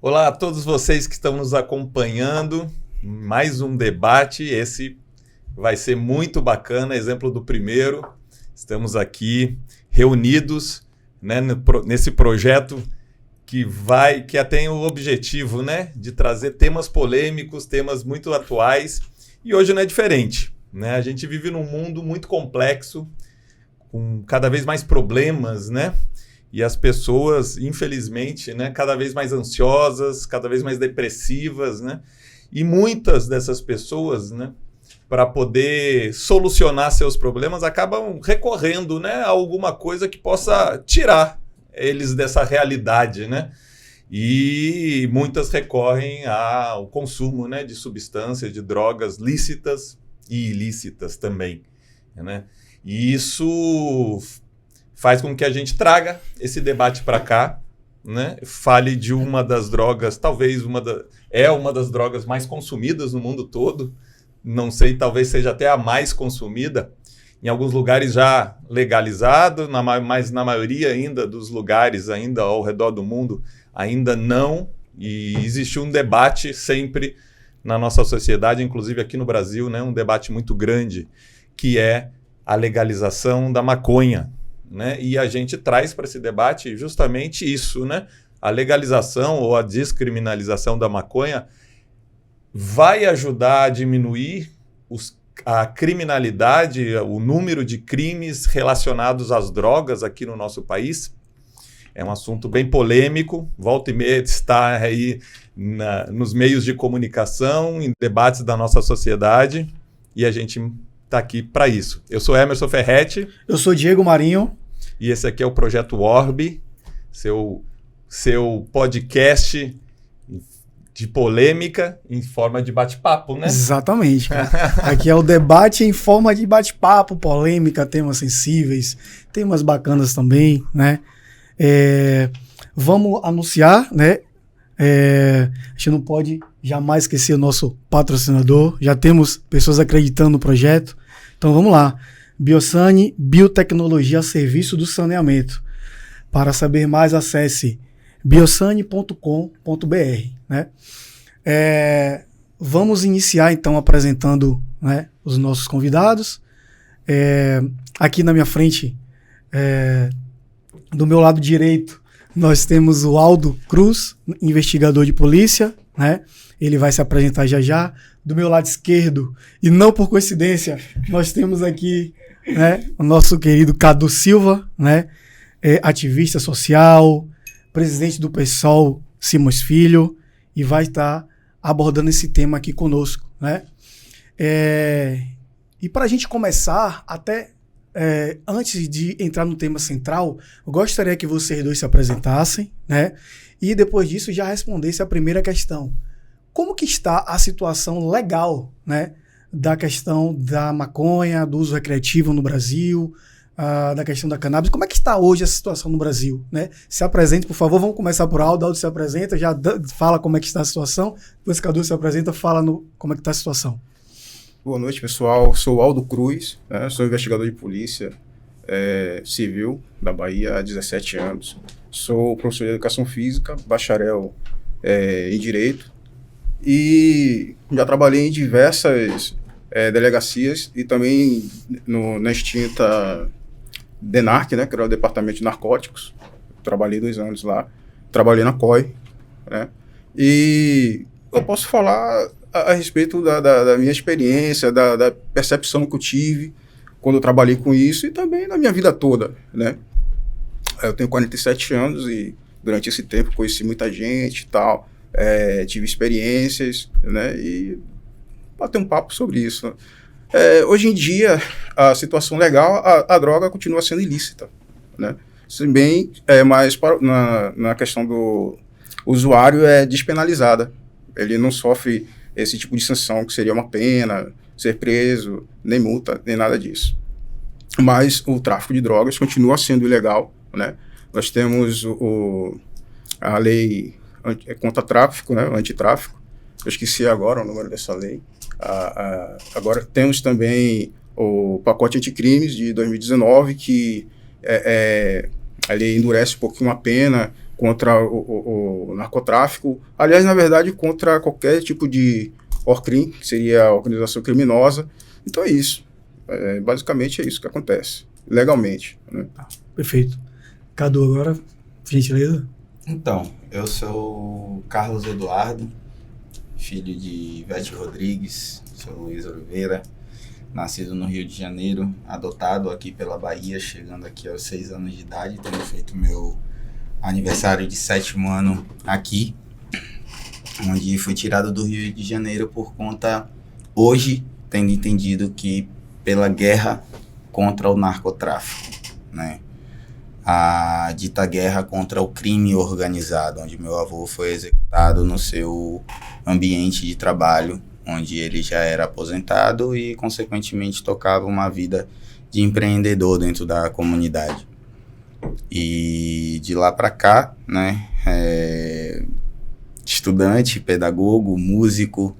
Olá a todos vocês que estão nos acompanhando. Mais um debate. Esse vai ser muito bacana, exemplo do primeiro. Estamos aqui reunidos, né, nesse projeto que tem o objetivo, né, de trazer temas polêmicos, temas muito atuais. E hoje não é diferente, né? A gente vive num mundo muito complexo, com cada vez mais problemas, né? E as pessoas, infelizmente, né, cada vez mais ansiosas, cada vez mais depressivas, né? E muitas dessas pessoas, né, para poder solucionar seus problemas, acabam recorrendo, né, a alguma coisa que possa tirar eles dessa realidade, né? E muitas recorrem ao consumo, né, de substâncias, de drogas lícitas e ilícitas também, né? E isso faz com que a gente traga esse debate para cá, né? Fale de uma das drogas, talvez uma das drogas mais consumidas no mundo todo. Não sei, talvez seja até a mais consumida. Em alguns lugares já legalizado, mas na maioria ainda dos lugares ainda ao redor do mundo ainda não. E existe um debate sempre na nossa sociedade, inclusive aqui no Brasil, né? Um debate muito grande, que é a legalização da maconha, né? E a gente traz para esse debate justamente isso, né? A legalização ou a descriminalização da maconha vai ajudar a diminuir a criminalidade, o número de crimes relacionados às drogas aqui no nosso país. É um assunto bem polêmico, volta e meia está aí nos meios de comunicação, em debates da nossa sociedade, e a gente está aqui para isso. Eu sou Emerson Ferretti. Eu sou Diego Marinho. E esse aqui é o Projeto Orbe, seu podcast de polêmica em forma de bate-papo, né? Exatamente, cara. Aqui é o debate em forma de bate-papo, polêmica, temas sensíveis, temas bacanas também, né? Vamos anunciar, né? A gente não pode jamais esquecer o nosso patrocinador. Já temos pessoas acreditando no projeto. Então vamos lá. Biosane, biotecnologia a serviço do saneamento. Para saber mais, acesse biosane.com.br, né? Vamos iniciar então apresentando, né, os nossos convidados. Aqui na minha frente, do meu lado direito, nós temos o Aldo Cruz, investigador de polícia, né? Ele vai se apresentar já já. Do meu lado esquerdo, e não por coincidência, nós temos aqui, né, o nosso querido Cadu Silva, né? Ativista social, presidente do PSOL Simões Filho, e vai estar abordando esse tema aqui conosco, né? E para a gente começar, até antes de entrar no tema central, eu gostaria que vocês dois se apresentassem, né? E depois disso já respondesse a primeira questão. Como que está a situação legal, né, da questão da maconha, do uso recreativo no Brasil, da questão da cannabis? Como é que está hoje a situação no Brasil, né? Se apresente, por favor. Vamos começar por Aldo. Aldo se apresenta, já fala como é que está a situação. Depois Cadu se apresenta, fala como é que está a situação. Boa noite, pessoal. Sou Aldo Cruz, né? Sou investigador de polícia civil da Bahia há 17 anos. Sou professor de educação física, bacharel em direito, e já trabalhei em diversas delegacias e também na extinta DENARC, né, que era o Departamento de Narcóticos. Trabalhei 2 anos lá, trabalhei na COI, né, e eu posso falar a respeito da minha experiência, da percepção que eu tive quando eu trabalhei com isso e também na minha vida toda, né. Eu tenho 47 anos e durante esse tempo conheci muita gente e tal, tive experiências, né, e bater um papo sobre isso. Hoje em dia, a situação legal, a droga continua sendo ilícita, né, se bem, mas na questão do usuário é despenalizada. Ele não sofre esse tipo de sanção, que seria uma pena, ser preso, nem multa, nem nada disso. Mas o tráfico de drogas continua sendo ilegal, né? Nós temos a lei contra tráfico, né? O antitráfico. Eu esqueci agora o número dessa lei. Agora temos também o pacote anticrimes de 2019, que ele endurece um pouquinho a pena contra o narcotráfico, aliás, na verdade, contra qualquer tipo de ORCRIM, que seria a organização criminosa. Então é isso. Basicamente é isso que acontece, legalmente. Né? Perfeito. Cadu, agora, gentileza. Então, eu sou Carlos Eduardo, filho de Ivete Rodrigues, sou Luiz Oliveira, nascido no Rio de Janeiro, adotado aqui pela Bahia, chegando aqui aos 6 anos de idade, tendo feito meu aniversário de 7º ano aqui, onde fui tirado do Rio de Janeiro por conta, hoje, tendo entendido que pela guerra contra o narcotráfico, né? A dita guerra contra o crime organizado, onde meu avô foi executado no seu ambiente de trabalho, onde ele já era aposentado e, consequentemente, tocava uma vida de empreendedor dentro da comunidade. E de lá para cá, né, estudante, pedagogo, músico,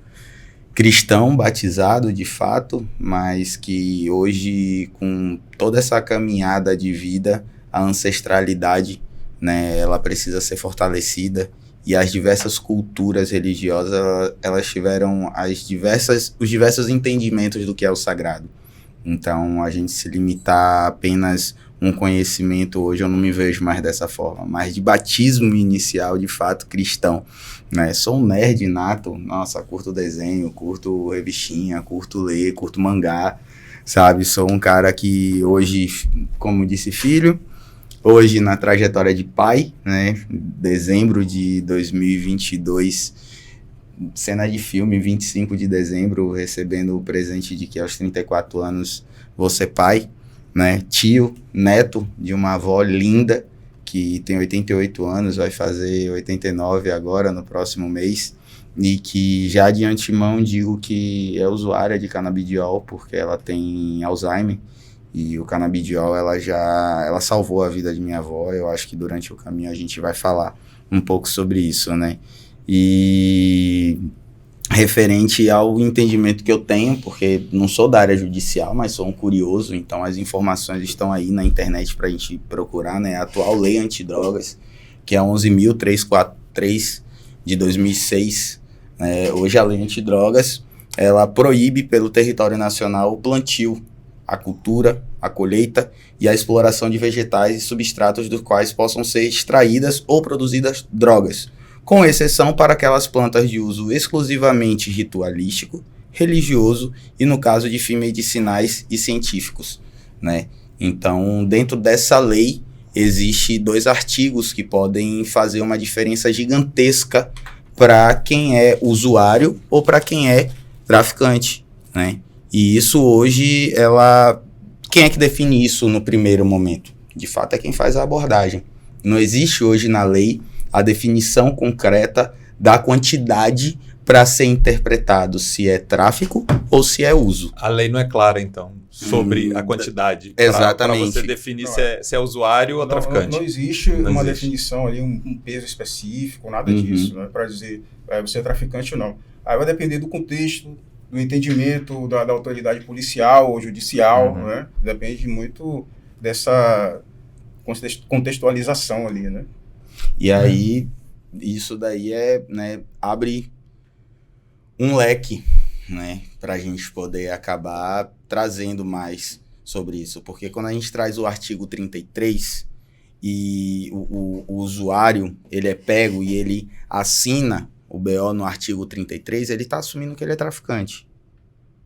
cristão batizado de fato, mas que hoje, com toda essa caminhada de vida, a ancestralidade, né, ela precisa ser fortalecida, e as diversas culturas religiosas, elas tiveram os diversos entendimentos do que é o sagrado. Então, a gente se limitar a apenas um conhecimento, hoje eu não me vejo mais dessa forma, mas de batismo inicial, de fato, cristão, né? Sou um nerd nato, nossa, curto desenho, curto revistinha, curto ler, curto mangá, sabe? Sou um cara que hoje, como disse filho, hoje na trajetória de pai, né? Dezembro de 2022, cena de filme, 25 de dezembro, recebendo o presente de que aos 34 anos vou ser pai, né? Tio, neto de uma avó linda, que tem 88 anos, vai fazer 89 agora, no próximo mês, e que já de antemão digo que é usuária de canabidiol, porque ela tem Alzheimer, e o canabidiol, ela salvou a vida de minha avó. Eu acho que durante o caminho a gente vai falar um pouco sobre isso, né? E referente ao entendimento que eu tenho, porque não sou da área judicial, mas sou um curioso, então as informações estão aí na internet para a gente procurar, né? A atual lei antidrogas, que é 11.343 de 2006, né? Hoje a lei antidrogas, ela proíbe pelo território nacional o plantio, a cultura, a colheita e a exploração de vegetais e substratos dos quais possam ser extraídas ou produzidas drogas, com exceção para aquelas plantas de uso exclusivamente ritualístico, religioso e no caso de fins medicinais e científicos, né? Então, dentro dessa lei, existe 2 artigos que podem fazer uma diferença gigantesca para quem é usuário ou para quem é traficante, né? E isso hoje, quem é que define isso no primeiro momento? De fato, é quem faz a abordagem. Não existe hoje na lei a definição concreta da quantidade para ser interpretado se é tráfico ou se é uso. A lei não é clara, então, sobre a quantidade. Exatamente. Para você definir se é usuário ou traficante. Não existe uma definição ali, um peso específico, nada disso, né? Para dizer você é traficante ou não. Aí vai depender do contexto, do entendimento da autoridade policial ou judicial, né? Depende muito dessa contextualização ali, né? E aí, isso daí né, abre um leque, né, para a gente poder acabar trazendo mais sobre isso. Porque quando a gente traz o artigo 33 e o usuário, ele é pego e ele assina o BO no artigo 33, ele está assumindo que ele é traficante.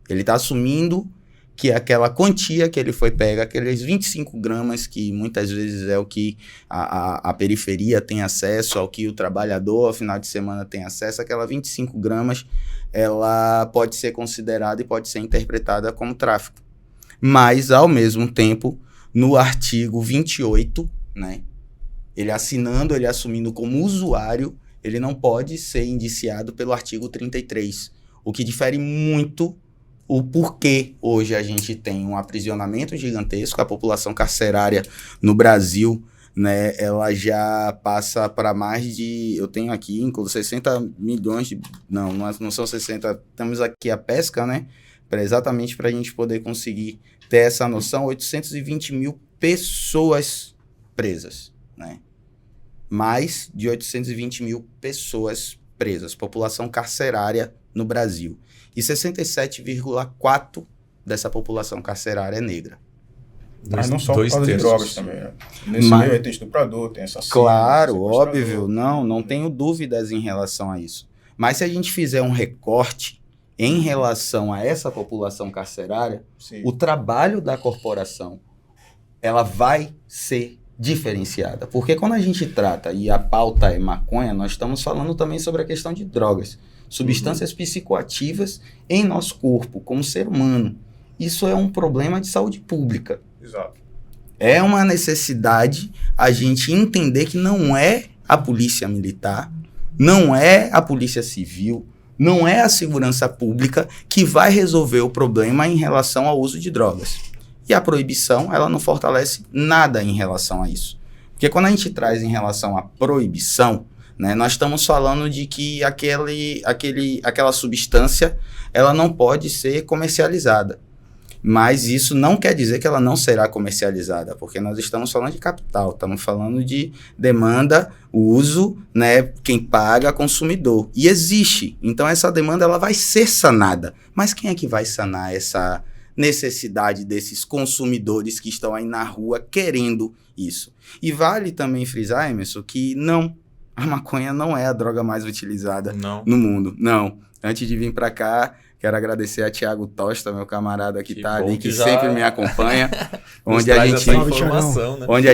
Ele está assumindo que aquela quantia que ele foi pega, aqueles 25 gramas, que muitas vezes é o que a periferia tem acesso, ao que o trabalhador, ao final de semana, tem acesso, aquela 25 gramas, ela pode ser considerada e pode ser interpretada como tráfico. Mas, ao mesmo tempo, no artigo 28, né, ele assumindo como usuário, ele não pode ser indiciado pelo artigo 33, o que difere muito o porquê hoje a gente tem um aprisionamento gigantesco. A população carcerária no Brasil, né, ela já passa para mais de, eu tenho aqui, inclusive 60 milhões de, não são 60, temos aqui a pesca, né, exatamente para a gente poder conseguir ter essa noção, 820 mil pessoas presas, né. mais de 820 mil pessoas presas, população carcerária no Brasil. E 67,4% dessa população carcerária é negra. Mas não só por causa de drogas também, né? Nesse meio aí tem estuprador, tem assassino. Claro, óbvio, não tenho dúvidas em relação a isso. Mas se a gente fizer um recorte em relação a essa população carcerária, Sim. o trabalho da corporação, ela vai ser diferenciada. Porque quando a gente trata, e a pauta é maconha, nós estamos falando também sobre a questão de drogas, substâncias psicoativas em nosso corpo, como ser humano. Isso é um problema de saúde pública. Exato. É uma necessidade a gente entender que não é a polícia militar, não é a polícia civil, não é a segurança pública que vai resolver o problema em relação ao uso de drogas. E a proibição, ela não fortalece nada em relação a isso. Porque quando a gente traz em relação à proibição, né, nós estamos falando de que aquela substância ela não pode ser comercializada. Mas isso não quer dizer que ela não será comercializada, porque nós estamos falando de capital, estamos falando de demanda, uso, né, quem paga, consumidor. E existe. Então essa demanda ela vai ser sanada. Mas quem é que vai sanar essa necessidade desses consumidores que estão aí na rua querendo isso? E vale também frisar, Emerson, que não, a maconha não é a droga mais utilizada no mundo. Não. Antes de vir para cá, quero agradecer a Thiago Tosta, meu camarada que tá ali, que sempre me acompanha. onde a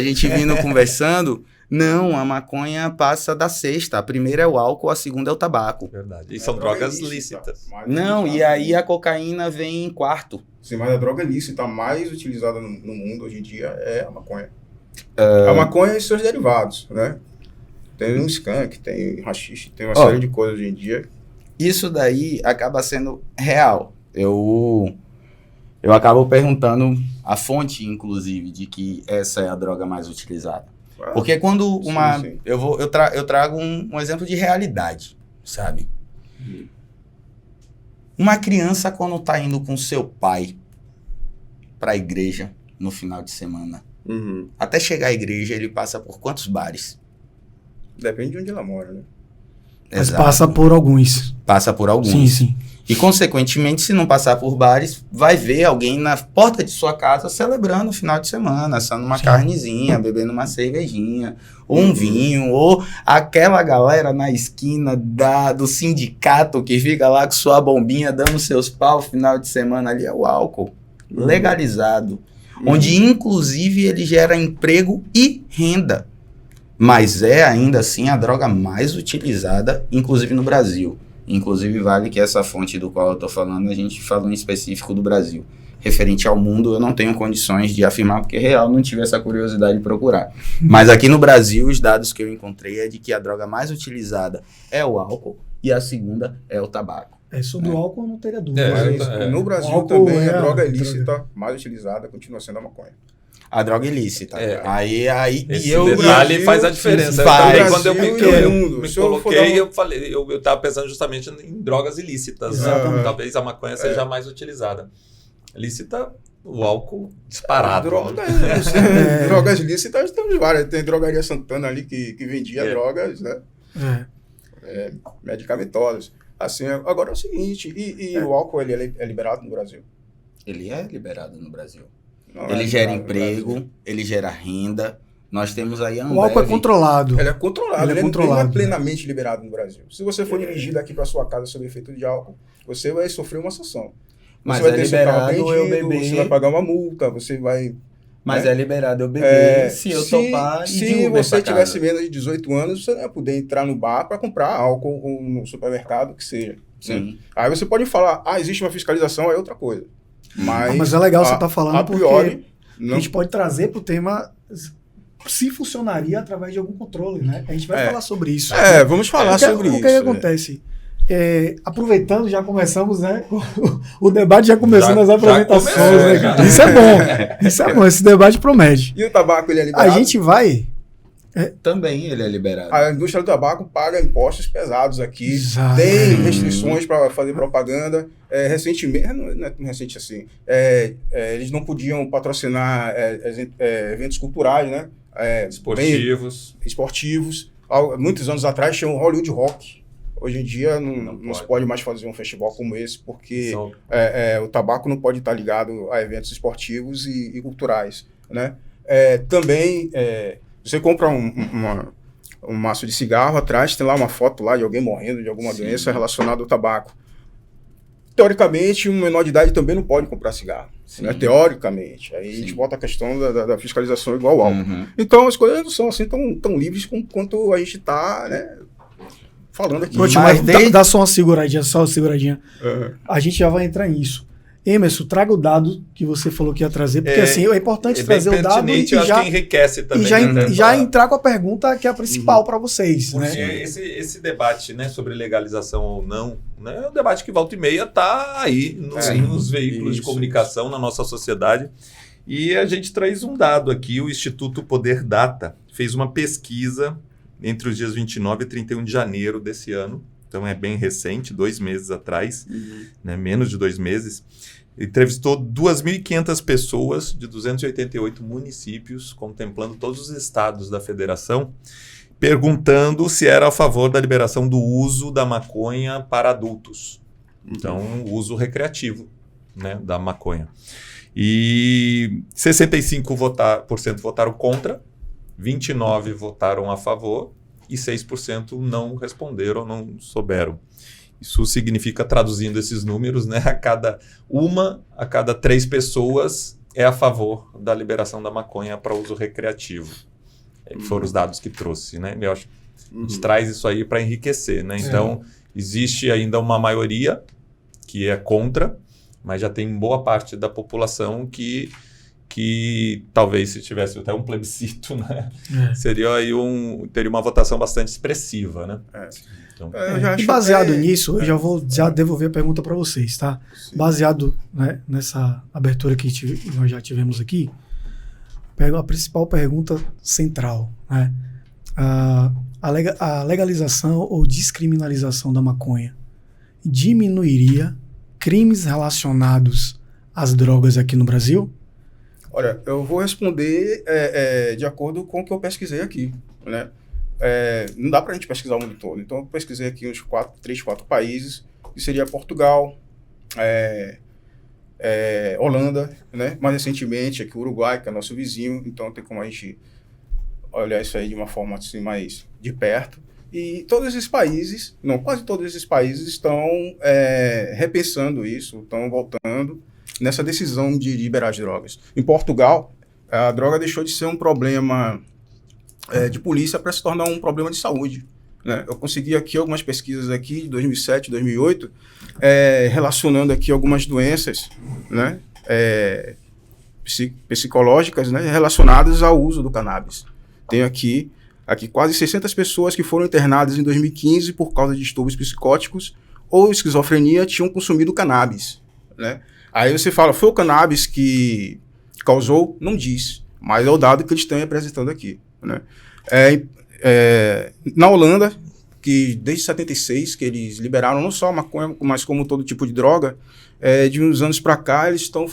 gente vindo conversando, não, a maconha passa da sexta. A primeira é o álcool, a segunda é o tabaco. Verdade. E são drogas lícitas. Não, e aí a cocaína vem em quarto. Sim, mas a droga lícita mais utilizada no mundo hoje em dia é a maconha. A maconha e seus derivados, né? Tem um skunk, tem haxixe, tem uma série de coisas hoje em dia. Isso daí acaba sendo real. Eu acabo perguntando a fonte, inclusive, de que essa é a droga mais utilizada. Porque quando sim. Eu trago um exemplo de realidade, sabe? Uma criança, quando tá indo com seu pai pra igreja no final de semana, até chegar à igreja, ele passa por quantos bares? Depende de onde ela mora, né? Mas passa por alguns. Passa por alguns. Sim, sim. E, consequentemente, se não passar por bares, vai ver alguém na porta de sua casa celebrando o final de semana, assando uma carnezinha, bebendo uma cervejinha, ou um vinho, ou aquela galera na esquina do sindicato que fica lá com sua bombinha dando seus pau no final de semana ali, é o álcool legalizado, onde, inclusive, ele gera emprego e renda. Mas é ainda assim a droga mais utilizada, inclusive no Brasil. Inclusive vale que essa fonte do qual eu estou falando, a gente falou em específico do Brasil. Referente ao mundo, eu não tenho condições de afirmar, porque real não tive essa curiosidade de procurar. Mas aqui no Brasil, os dados que eu encontrei é de que a droga mais utilizada é o álcool e a segunda é o tabaco. Sobre o álcool eu não teria dúvida. Mas no Brasil também a droga ilícita mais utilizada continua sendo a maconha. A droga ilícita. Esse detalhe faz a diferença. Quando eu me coloquei, eu estava pensando justamente em drogas ilícitas. Né? Talvez a maconha seja a mais utilizada. Lícita, o álcool disparado. Drogas lícitas temos várias. Tem Drogaria Santana ali que vendia drogas, né? Medicamentosas. Assim, agora é o seguinte, e o álcool ele é liberado no Brasil? Ele é liberado no Brasil. Ele gera emprego, ele gera renda. Nós temos aí a Ambev. O álcool é controlado. Ele é controlado. Ele não é plenamente liberado no Brasil. Se você for dirigir daqui para sua casa sob efeito de álcool, você vai sofrer uma sanção. Mas você vai ter liberado seu carro eu vendido, beber. você vai pagar uma multa, você vai... Mas é liberado eu beber se eu topar se você tivesse menos de 18 anos, você não ia poder entrar no bar para comprar álcool no supermercado, que seja. Sim. Né? Aí você pode falar, existe uma fiscalização, é outra coisa. Mas é legal você estar falando, a priori, porque a gente pode trazer para o tema se funcionaria através de algum controle, né? A gente vai falar sobre isso. Vamos falar sobre isso. O que acontece? Aproveitando, já começamos, né? O debate já começou nas apresentações. Né? Isso é bom. Isso é bom. Esse debate promete. E o tabaco, ele é liberado? A gente vai... Também ele é liberado. A indústria do tabaco paga impostos pesados aqui. Exato. Tem restrições para fazer propaganda. Recentemente, não é tão recente assim, eles não podiam patrocinar eventos culturais, né? Esportivos. Muitos anos atrás tinha o Hollywood Rock. Hoje em dia não se pode mais fazer um festival como esse, porque o tabaco não pode estar ligado a eventos esportivos e culturais, né? Também, você compra um maço de cigarro, atrás tem lá uma foto lá de alguém morrendo de alguma doença relacionada ao tabaco. Teoricamente, um menor de idade também não pode comprar cigarro, né? Teoricamente. Aí a gente bota a questão da fiscalização igual ao álcool. Então, as coisas não são assim tão livres quanto a gente está, né, falando aqui. Mas dá só uma seguradinha, A gente já vai entrar nisso. Emerson, traga o dado que você falou que ia trazer, porque assim, é importante trazer o dado e eu acho que enriquece também. E já entrar com a pergunta que é a principal para vocês. Porque né? esse debate, né, sobre legalização ou não, né, é um debate que volta e meia está aí nos veículos de comunicação, na nossa sociedade. E a gente traz um dado aqui, o Instituto Poder Data fez uma pesquisa entre os dias 29 e 31 de janeiro desse ano. Então é bem recente, 2 meses atrás, né, menos de 2 meses. Entrevistou 2.500 pessoas de 288 municípios, contemplando todos os estados da federação, perguntando se era a favor da liberação do uso da maconha para adultos. Então, o uso recreativo, né, da maconha. E 65% votaram contra, 29% votaram a favor e 6% não responderam, não souberam. Isso significa, traduzindo esses números, né, a cada 3 pessoas é a favor da liberação da maconha para uso recreativo. Foram os dados que trouxe, né? Eu acho que a gente traz isso aí para enriquecer, né? Então, existe ainda uma maioria que é contra, mas já tem boa parte da população que talvez, se tivesse até um plebiscito, né, seria aí teria uma votação bastante expressiva, né? Então, e baseado nisso, eu já vou devolver a pergunta para vocês, tá? Sim. Baseado, né, nessa abertura que nós já tivemos aqui, pego a principal pergunta central, né? A legalização ou descriminalização da maconha diminuiria crimes relacionados às drogas aqui no Brasil? Olha, eu vou responder de acordo com o que eu pesquisei aqui, né? Não dá para a gente pesquisar o mundo todo. Então, eu pesquisei aqui uns 3, 4 países, que seria Portugal, Holanda, né? Mais recentemente aqui o Uruguai, que é nosso vizinho. Então, tem como a gente olhar isso aí de uma forma assim, mais de perto. E todos esses países, quase todos esses países estão repensando isso, estão voltando nessa decisão de liberar as drogas. Em Portugal, a droga deixou de ser um problema de polícia para se tornar um problema de saúde, né? Eu consegui aqui algumas pesquisas aqui de 2007, 2008, relacionando aqui algumas doenças, né, psicológicas, né, relacionadas ao uso do cannabis. Tenho aqui quase 600 pessoas que foram internadas em 2015 por causa de distúrbios psicóticos ou esquizofrenia tinham consumido cannabis, né? Aí você fala, foi o cannabis que causou? Não diz, mas é o dado que eles estão apresentando aqui, né? Na Holanda, que desde 76, que eles liberaram não só a maconha, mas como todo tipo de droga, de uns anos para cá, eles estão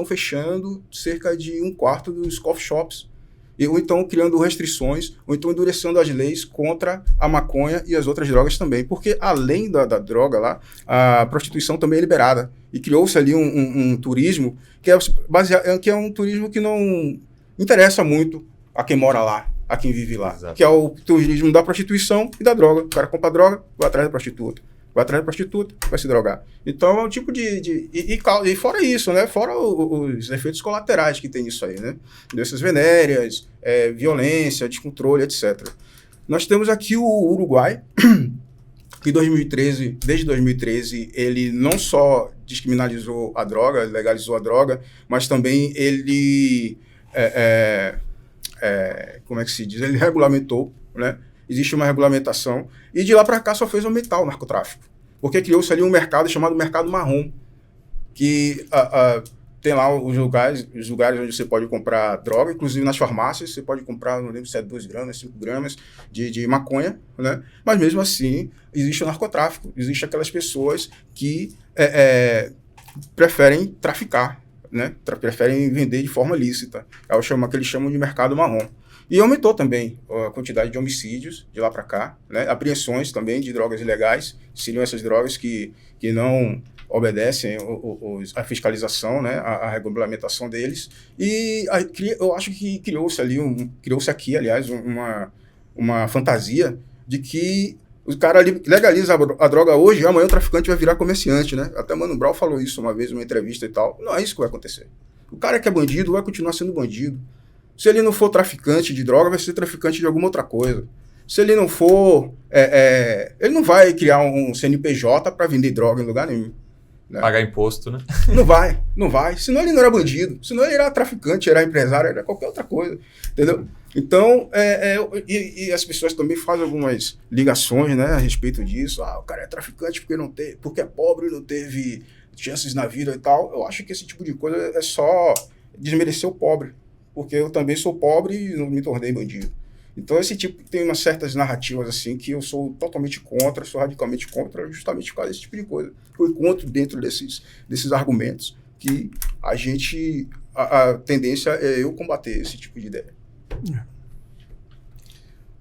fechando cerca de 1/4 dos coffee shops, ou então criando restrições, ou então endurecendo as leis contra a maconha e as outras drogas também. Porque além da droga lá, a prostituição também é liberada. E criou-se ali um turismo que é um turismo que não interessa muito a quem mora lá, a quem vive lá. Exato. Que é o turismo da prostituição e da droga. O cara compra droga, vai atrás da prostituta. Vai atrás da prostituta, vai se drogar. Então é um tipo e fora isso, né? Fora os efeitos colaterais que tem isso aí, né? Doenças venéreas, violência, descontrole, etc. Nós temos aqui o Uruguai, que desde 2013, ele não só descriminalizou a droga, legalizou a droga, mas também ele, como é que se diz? Ele regulamentou, né? Existe uma regulamentação, e de lá para cá só fez aumentar o narcotráfico, porque criou-se ali um mercado chamado mercado marrom, que tem lá os lugares onde você pode comprar droga, inclusive nas farmácias, você pode comprar, não lembro se é 2 gramas, 5 gramas de maconha, né? Mas mesmo assim, existe o narcotráfico, existe aquelas pessoas que preferem traficar, né? Preferem vender de forma lícita, é o que eles chamam de mercado marrom. E aumentou também a quantidade de homicídios de lá para cá, né? Apreensões também de drogas ilegais, seriam essas drogas que não obedecem a fiscalização, né? A regulamentação deles. E eu acho que criou-se aqui, aliás, uma fantasia de que o cara legaliza a droga hoje e amanhã o traficante vai virar comerciante, né? Até Mano Brown falou isso uma vez numa entrevista e tal. Não é isso que vai acontecer. O cara que é bandido vai continuar sendo bandido. Se ele não for traficante de droga, vai ser traficante de alguma outra coisa. Se ele não for... ele não vai criar um CNPJ para vender droga em lugar nenhum. Né? Pagar imposto, né? Não vai. Senão ele não era bandido. Senão ele era traficante, era empresário, era qualquer outra coisa. Entendeu? Então, e as pessoas também fazem algumas ligações, né, a respeito disso. O cara é traficante porque é pobre e não teve chances na vida e tal. Eu acho que esse tipo de coisa é só desmerecer o pobre. Porque eu também sou pobre e não me tornei bandido. Então, esse tipo tem umas certas narrativas assim que eu sou totalmente contra, sou radicalmente contra, justamente por causa desse tipo de coisa. Eu encontro dentro desses argumentos que a tendência é eu combater esse tipo de ideia.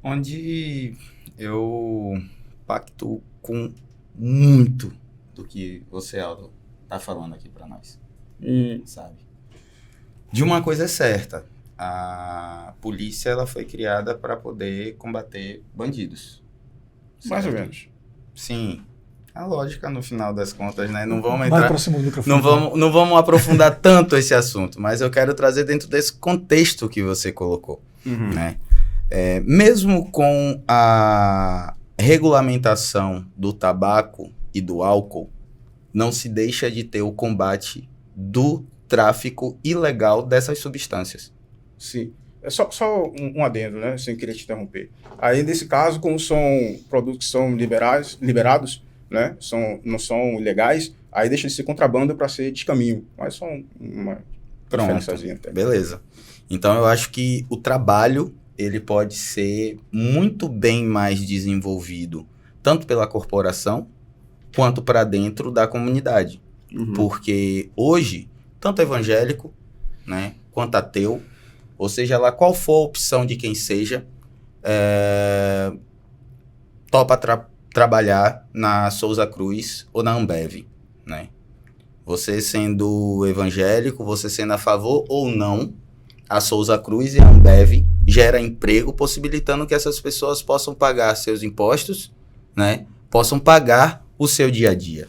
Onde eu pacto com muito do que você, Aldo, tá falando aqui para nós, sabe? De uma coisa é certa, a polícia ela foi criada para poder combater bandidos. Mais ou certo? menos. Sim. A lógica, no final das contas, né? Não vamos Mais entrar... próximo do microfone. Não vamos aprofundar tanto esse assunto, mas eu quero trazer dentro desse contexto que você colocou, né? Mesmo com a regulamentação do tabaco e do álcool, não se deixa de ter o combate do tráfico ilegal dessas substâncias. Sim. É só um adendo, né? Sem querer te interromper. Aí, nesse caso, como são produtos que são liberados, né? Não são ilegais, aí deixa de ser contrabando para ser descaminho. Mas só uma diferençazinha até. Beleza. Então, eu acho que o trabalho ele pode ser muito bem mais desenvolvido, tanto pela corporação, quanto para dentro da comunidade. Porque hoje, tanto evangélico, né, quanto ateu, ou seja lá qual for a opção de quem seja, topa trabalhar na Souza Cruz ou na Ambev, né? Você sendo evangélico, você sendo a favor ou não, a Souza Cruz e a Ambev gera emprego, possibilitando que essas pessoas possam pagar seus impostos, né? Possam pagar o seu dia a dia.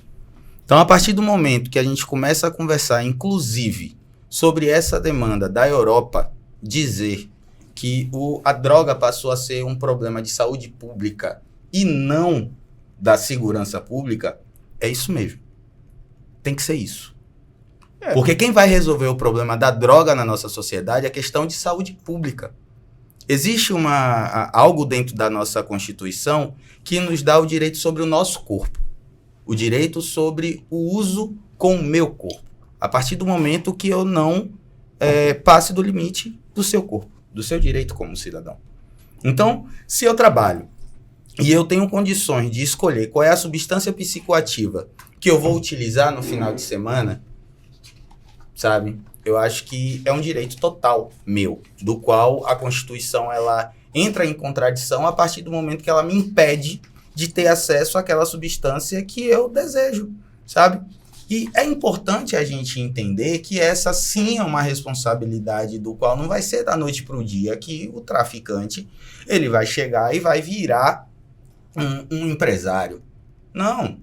Então, a partir do momento que a gente começa a conversar, inclusive, sobre essa demanda da Europa dizer que a droga passou a ser um problema de saúde pública e não da segurança pública, é isso mesmo. Tem que ser isso. Porque quem vai resolver o problema da droga na nossa sociedade é a questão de saúde pública. Existe algo dentro da nossa Constituição que nos dá o direito sobre o nosso corpo. O direito sobre o uso com o meu corpo. A partir do momento que eu não passe do limite do seu corpo, do seu direito como cidadão. Então, se eu trabalho e eu tenho condições de escolher qual é a substância psicoativa que eu vou utilizar no final de semana, sabe? Eu acho que é um direito total meu, do qual a Constituição ela entra em contradição a partir do momento que ela me impede de ter acesso àquela substância que eu desejo, sabe? E é importante a gente entender que essa sim é uma responsabilidade do qual não vai ser da noite para o dia que o traficante ele vai chegar e vai virar um empresário. Não,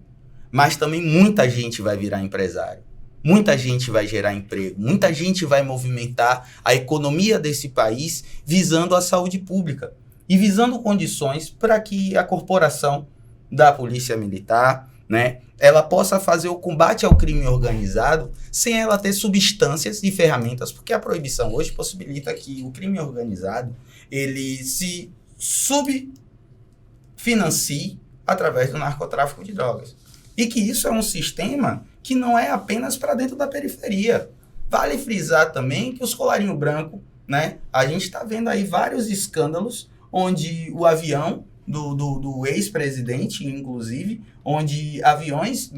mas também muita gente vai virar empresário. Muita gente vai gerar emprego, muita gente vai movimentar a economia desse país visando a saúde pública e visando condições para que a corporação da Polícia Militar, né, ela possa fazer o combate ao crime organizado sem ela ter substâncias e ferramentas, porque a proibição hoje possibilita que o crime organizado ele se subfinancie através do narcotráfico de drogas. E que isso é um sistema que não é apenas para dentro da periferia. Vale frisar também que os colarinho branco, né, a gente está vendo aí vários escândalos onde o avião do ex-presidente, inclusive, onde aviões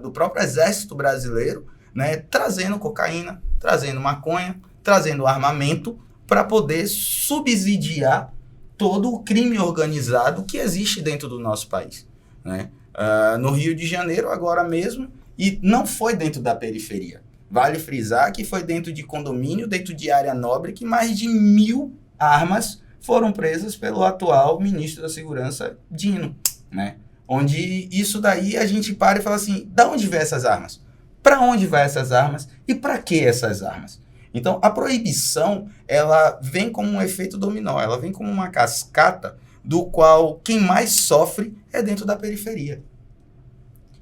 do próprio exército brasileiro, né, trazendo cocaína, trazendo maconha, trazendo armamento para poder subsidiar todo o crime organizado que existe dentro do nosso país, né? No Rio de Janeiro, agora mesmo, e não foi dentro da periferia. Vale frisar que foi dentro de condomínio, dentro de área nobre, que mais de 1.000 armas foram presas pelo atual ministro da Segurança, Dino, né? Onde isso daí a gente para e fala assim, da onde vem essas armas? Para onde vai essas armas? E para que essas armas? Então, a proibição, ela vem como um efeito dominó, ela vem como uma cascata do qual quem mais sofre é dentro da periferia.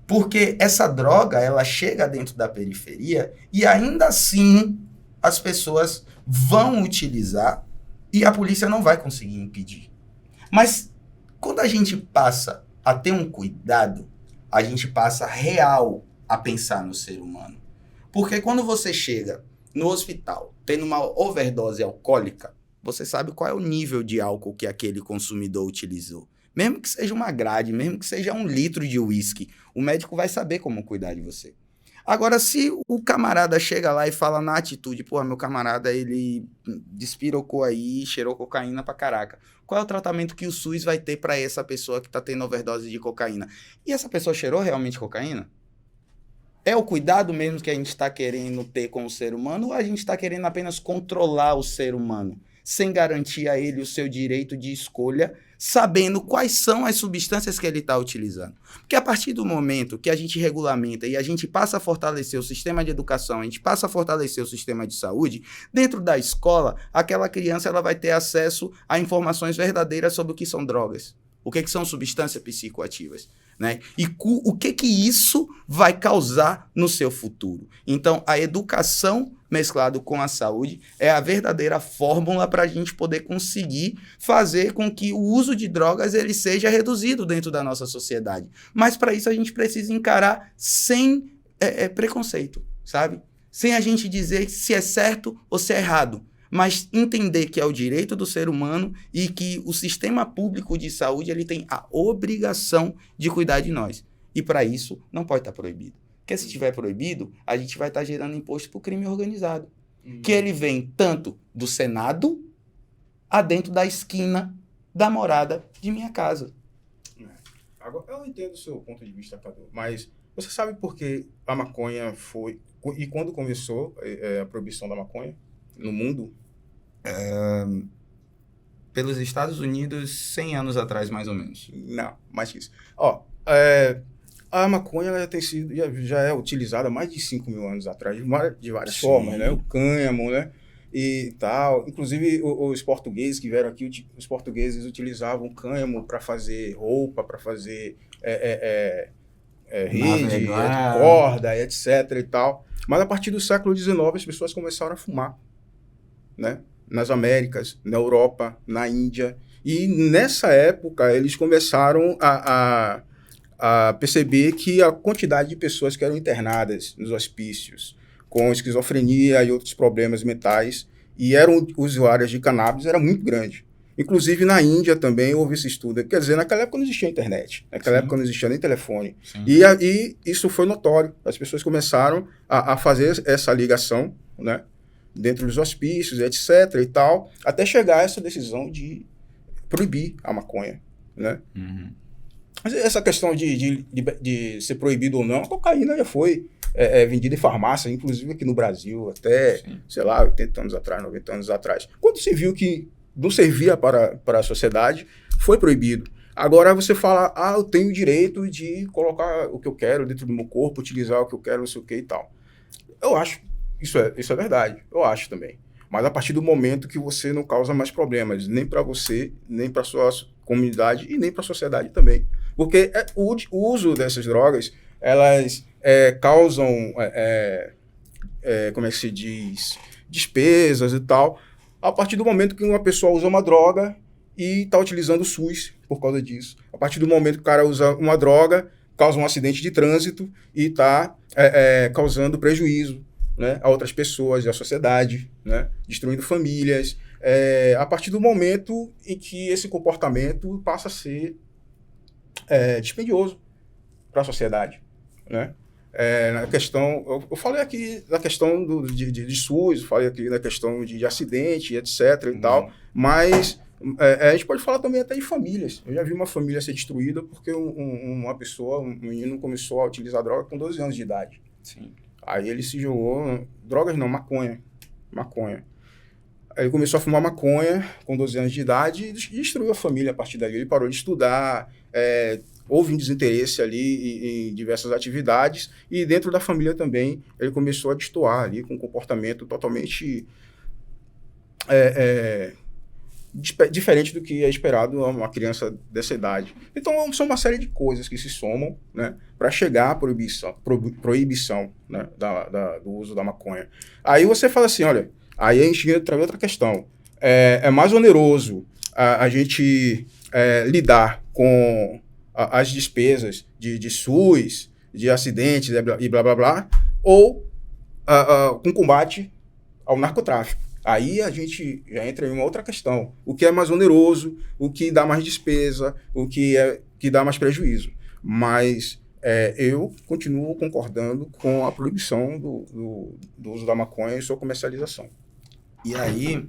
Porque essa droga, ela chega dentro da periferia e ainda assim as pessoas vão utilizar e a polícia não vai conseguir impedir. Mas quando a gente passa a ter um cuidado, a gente passa real a pensar no ser humano. Porque quando você chega no hospital, tendo uma overdose alcoólica, você sabe qual é o nível de álcool que aquele consumidor utilizou. Mesmo que seja uma grade, mesmo que seja 1 litro de uísque, o médico vai saber como cuidar de você. Agora, se o camarada chega lá e fala na atitude, pô, meu camarada, ele despirocou aí, cheirou cocaína pra caraca. Qual é o tratamento que o SUS vai ter pra essa pessoa que tá tendo overdose de cocaína? E essa pessoa cheirou realmente cocaína? É o cuidado mesmo que a gente está querendo ter com o ser humano ou a gente está querendo apenas controlar o ser humano, sem garantir a ele o seu direito de escolha, sabendo quais são as substâncias que ele está utilizando? Porque a partir do momento que a gente regulamenta e a gente passa a fortalecer o sistema de educação, a gente passa a fortalecer o sistema de saúde, dentro da escola, aquela criança ela vai ter acesso a informações verdadeiras sobre o que são drogas, o que são substâncias psicoativas, né? E o que isso vai causar no seu futuro. Então, a educação mesclado com a saúde é a verdadeira fórmula para a gente poder conseguir fazer com que o uso de drogas ele seja reduzido dentro da nossa sociedade. Mas, para isso, a gente precisa encarar sem preconceito, sabe? Sem a gente dizer se é certo ou se é errado. Mas entender que é o direito do ser humano e que o sistema público de saúde ele tem a obrigação de cuidar de nós. E para isso não pode estar proibido. Porque se estiver proibido, a gente vai estar gerando imposto para o crime organizado. Que ele vem tanto do Senado a dentro da esquina da morada de minha casa. Agora, eu entendo o seu ponto de vista, Cadu, mas você sabe por que a maconha foi... E quando começou a proibição da maconha no mundo? Pelos Estados Unidos, 100 anos atrás, mais ou menos. Não, mais que isso. A maconha ela já é utilizada há mais de 5.000 anos atrás, de várias formas, né? O cânhamo, né? E tal. Inclusive, os portugueses que vieram aqui, os portugueses utilizavam cânhamo para fazer roupa, para fazer rede, corda, etc. e tal. Mas a partir do século XIX, as pessoas começaram a fumar, né? Nas Américas, na Europa, na Índia. E nessa época, eles começaram a perceber que a quantidade de pessoas que eram internadas nos hospícios com esquizofrenia e outros problemas mentais e eram usuárias de cannabis era muito grande. Inclusive, na Índia também houve esse estudo. Quer dizer, naquela época não existia internet, naquela época não existia nem telefone. E isso foi notório. As pessoas começaram a fazer essa ligação, né, dentro dos hospícios, etc. e tal, até chegar a essa decisão de proibir a maconha, né? Uhum. Mas essa questão de ser proibido ou não, a cocaína já foi vendida em farmácia, inclusive aqui no Brasil, até, sei lá, 80 anos atrás, 90 anos atrás. Quando se viu que não servia para a sociedade, foi proibido. Agora você fala, eu tenho o direito de colocar o que eu quero dentro do meu corpo, utilizar o que eu quero, não sei o que e tal. Eu acho, isso é verdade, eu acho também. Mas a partir do momento que você não causa mais problemas, nem para você, nem para sua comunidade e nem para a sociedade também. Porque o uso dessas drogas, elas causam, como é que se diz, despesas e tal, a partir do momento que uma pessoa usa uma droga e está utilizando o SUS por causa disso. A partir do momento que o cara usa uma droga, causa um acidente de trânsito e está causando prejuízo, né, a outras pessoas e à sociedade, né, destruindo famílias. A partir do momento em que esse comportamento passa a ser dispendioso para a sociedade, né? Na questão, eu falei aqui da questão de SUS, falei aqui da questão de acidente, etc. e tal, mas a gente pode falar também até de famílias. Eu já vi uma família ser destruída porque uma pessoa, um menino começou a utilizar droga com 12 anos de idade. Sim. Aí ele se jogou, drogas não, maconha. Aí ele começou a fumar maconha com 12 anos de idade e destruiu a família a partir dali. Ele parou de estudar, houve um desinteresse ali em diversas atividades e dentro da família também ele começou a destoar ali com um comportamento totalmente diferente do que é esperado a uma criança dessa idade. Então são uma série de coisas que se somam, né, para chegar à proibição, né, do uso da maconha. Aí você fala assim, olha, aí a gente entra em outra questão. É mais oneroso a gente lidar com as despesas de SUS, de acidentes e blá, blá, blá, ou com combate ao narcotráfico. Aí a gente já entra em uma outra questão. O que é mais oneroso, o que dá mais despesa, o que dá mais prejuízo. Mas eu continuo concordando com a proibição do uso da maconha e sua comercialização. E aí,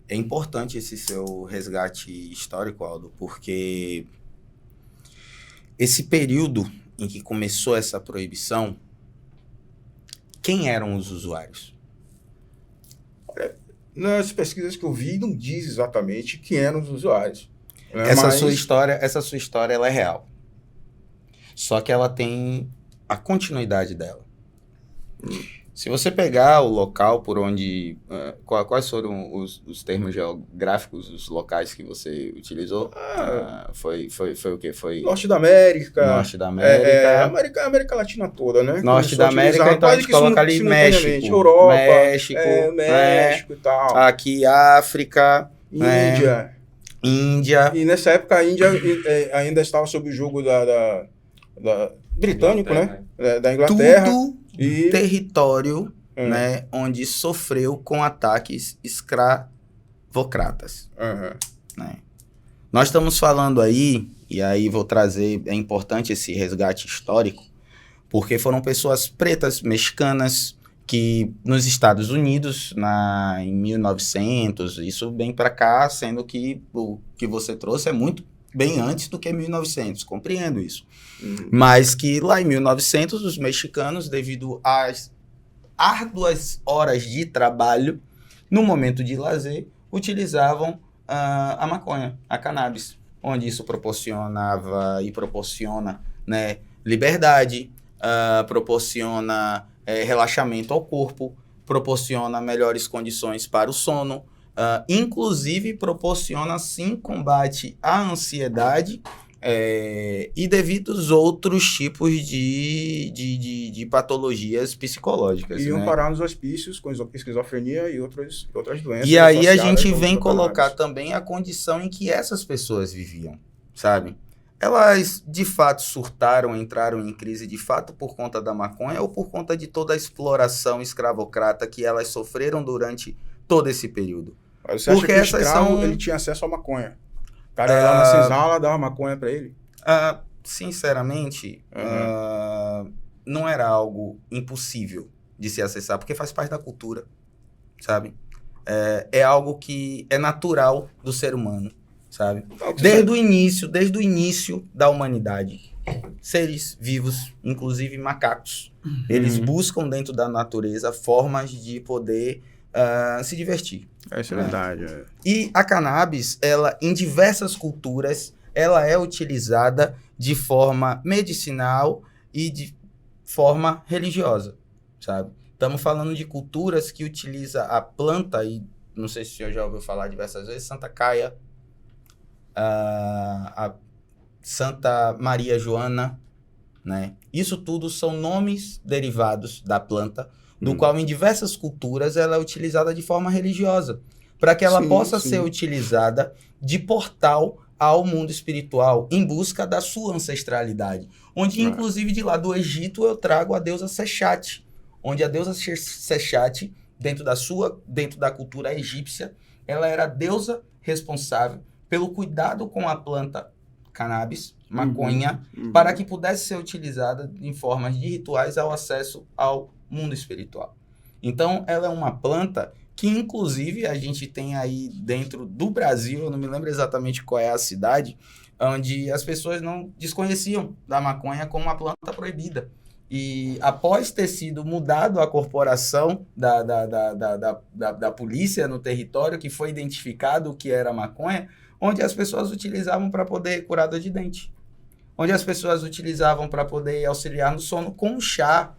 é importante esse seu resgate histórico, Aldo, porque esse período em que começou essa proibição, quem eram os usuários? Nas pesquisas que eu vi, não diz exatamente quem eram os usuários. Né? Essa sua história ela é real. Só que ela tem a continuidade dela. Se você pegar o local por onde... quais foram os termos geográficos, os locais que você utilizou? Foi o quê? Foi Norte da América. Norte da América. América Latina toda, né? Norte da América, então a gente coloca ali México. Europa, México e tal. Aqui África. Índia. E nessa época a Índia ainda estava sob o jugo da britânico, né? Da Inglaterra. Tudo território, né, onde sofreu com ataques escravocratas. Né? Nós estamos falando aí, e aí vou trazer, é importante esse resgate histórico, porque foram pessoas pretas, mexicanas, que nos Estados Unidos, em 1900, isso bem para cá, sendo que o que você trouxe é muito bem antes do que 1900, compreendo isso. Mas que lá em 1900, os mexicanos, devido às árduas horas de trabalho, no momento de lazer, utilizavam a maconha, a cannabis, onde isso proporcionava e proporciona, né, liberdade, proporciona relaxamento ao corpo, proporciona melhores condições para o sono, inclusive proporciona, sim, combate à ansiedade e devidos outros tipos de patologias psicológicas. Iam parar nos hospícios com esquizofrenia e outras doenças. E aí a gente vem colocar também a condição em que essas pessoas viviam, sabe? Elas, de fato, surtaram, entraram em crise, de fato, por conta da maconha ou por conta de toda a exploração escravocrata que elas sofreram durante todo esse período? Você acha que o escravo, ele tinha acesso à maconha? O cara ia lá na senzala, dava maconha pra ele? Sinceramente, não era algo impossível de se acessar, porque faz parte da cultura, sabe? É algo que é natural do ser humano, sabe? Desde o início da humanidade, seres vivos, inclusive macacos, eles buscam dentro da natureza formas de poder se divertir. Isso é verdade. E a cannabis, ela, em diversas culturas, ela é utilizada de forma medicinal e de forma religiosa, sabe? Estamos falando de culturas que utilizam a planta, e não sei se o senhor já ouviu falar diversas vezes, Santa Caia, a Santa Maria Joana, né? Isso tudo são nomes derivados da planta, do qual em diversas culturas ela é utilizada de forma religiosa, para que ela possa ser utilizada de portal ao mundo espiritual, em busca da sua ancestralidade. Onde, inclusive, de lá do Egito, eu trago a deusa Sexhat, onde a deusa Sexhat, dentro da cultura egípcia, ela era a deusa responsável pelo cuidado com a planta cannabis, maconha, para que pudesse ser utilizada em formas de rituais ao acesso ao mundo espiritual. Então, ela é uma planta que, inclusive, a gente tem aí dentro do Brasil, eu não me lembro exatamente qual é a cidade, onde as pessoas não desconheciam da maconha como uma planta proibida. E após ter sido mudado a corporação da polícia no território, que foi identificado o que era maconha, onde as pessoas utilizavam para poder curar dor de dente, onde as pessoas utilizavam para poder auxiliar no sono com chá,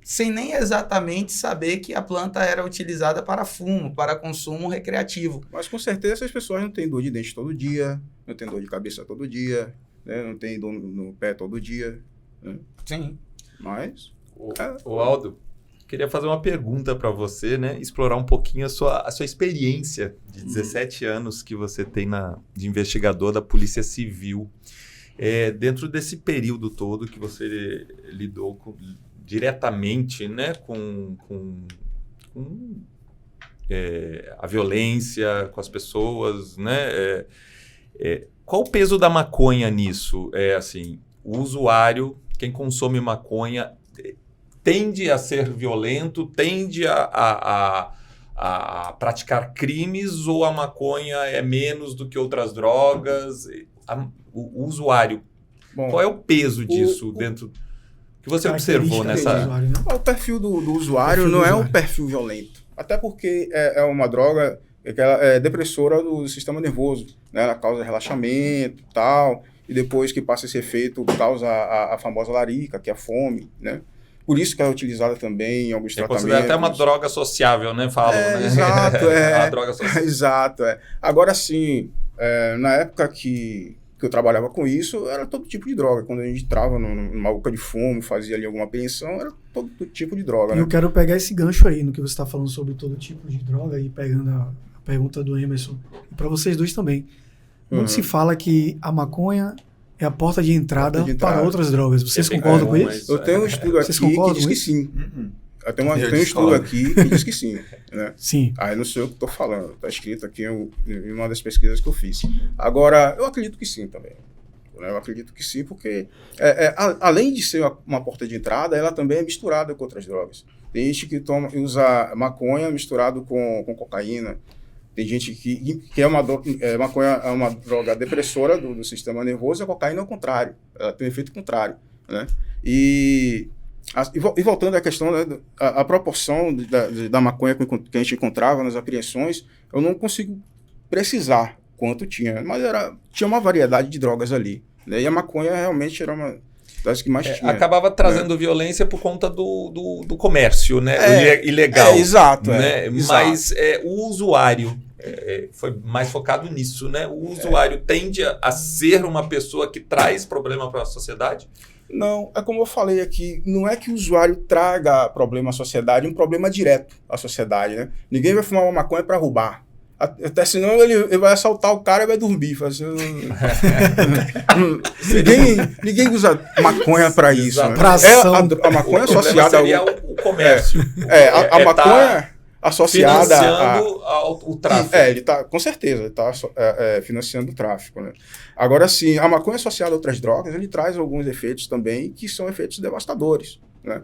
sem nem exatamente saber que a planta era utilizada para fumo, para consumo recreativo. Mas com certeza essas pessoas não têm dor de dente todo dia, não têm dor de cabeça todo dia, né? Não tem dor no pé todo dia. Né? Sim. Mas... O Aldo, queria fazer uma pergunta para você, né? Explorar um pouquinho a sua experiência de 17 anos que você tem de investigador da Polícia Civil. Dentro desse período todo que você lidou diretamente, né, com a violência, com as pessoas, né? Qual o peso da maconha nisso? Assim, o usuário, quem consome maconha, tende a ser violento, tende a praticar crimes, ou a maconha é menos do que outras drogas? O usuário, qual é o peso disso dentro... que você observou nessa... Usuário, né? O perfil do usuário não é um perfil violento. Até porque é uma droga que ela é depressora do sistema nervoso. Né? Ela causa relaxamento e tal. E depois que passa esse efeito, causa a famosa larica, que é a fome. Né? Por isso que ela é utilizada também em alguns tratamentos. É até uma droga sociável, né? Falam, né? Exato. A droga sociável. Exato. Agora, sim, na época que eu trabalhava com isso, era todo tipo de droga. Quando a gente entrava numa boca de fumo, fazia ali alguma apreensão, era todo tipo de droga. Né? Eu quero pegar esse gancho aí, no que você está falando sobre todo tipo de droga, e pegando a pergunta do Emerson, e para vocês dois também. Muito se fala que a maconha é a porta de entrada para outras drogas. Vocês concordam com isso? Eu tenho um estudo aqui que diz que sim. Eu tenho um estudo aqui que diz que sim. Né? Sim. Aí não sei o que estou falando. Está escrito aqui em uma das pesquisas que eu fiz. Agora, eu acredito que sim também. Eu acredito que sim, porque além de ser uma porta de entrada, ela também é misturada com outras drogas. Tem gente que usa maconha misturado com cocaína. Tem gente que maconha é uma droga depressora do sistema nervoso, e a cocaína é o contrário. Ela tem um efeito contrário. Né? E voltando à questão, né, a proporção da maconha que a gente encontrava nas apreensões, eu não consigo precisar quanto tinha, mas tinha uma variedade de drogas ali. Né? E a maconha realmente era uma das que mais tinha. Acabava trazendo violência por conta do comércio, né? Ilegal. Exato. Né? Mas o usuário foi mais focado nisso, né? O usuário tende a ser uma pessoa que traz problema para a sociedade? Não, é como eu falei aqui, não é que o usuário traga problema à sociedade, um problema direto à sociedade, né? Ninguém vai fumar uma maconha para roubar. Até senão ele vai assaltar o cara e vai dormir. Assim, ninguém usa maconha para isso. Né? A maconha associada seria o comércio. A maconha associada ao tráfico. Ele está, com certeza, está financiando o tráfico. Né? Agora, sim, a maconha associada a outras drogas, ele traz alguns efeitos também que são efeitos devastadores. Né?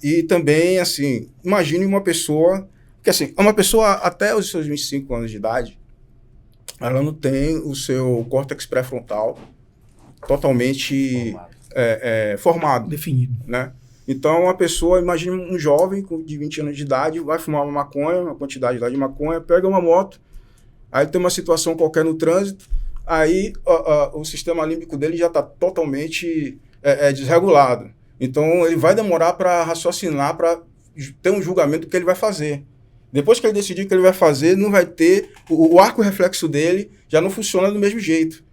E também, assim, imagine uma pessoa... Porque, assim, uma pessoa até os seus 25 anos de idade, ela não tem o seu córtex pré-frontal totalmente formado. Definido. Né? Então, uma pessoa, imagine um jovem de 20 anos de idade, vai fumar uma maconha, uma quantidade de maconha, pega uma moto, aí tem uma situação qualquer no trânsito, aí o sistema límbico dele já está totalmente desregulado. Então, ele vai demorar para raciocinar, para ter um julgamento do que ele vai fazer. Depois que ele decidir o que ele vai fazer, não vai ter... O arco reflexo dele já não funciona do mesmo jeito.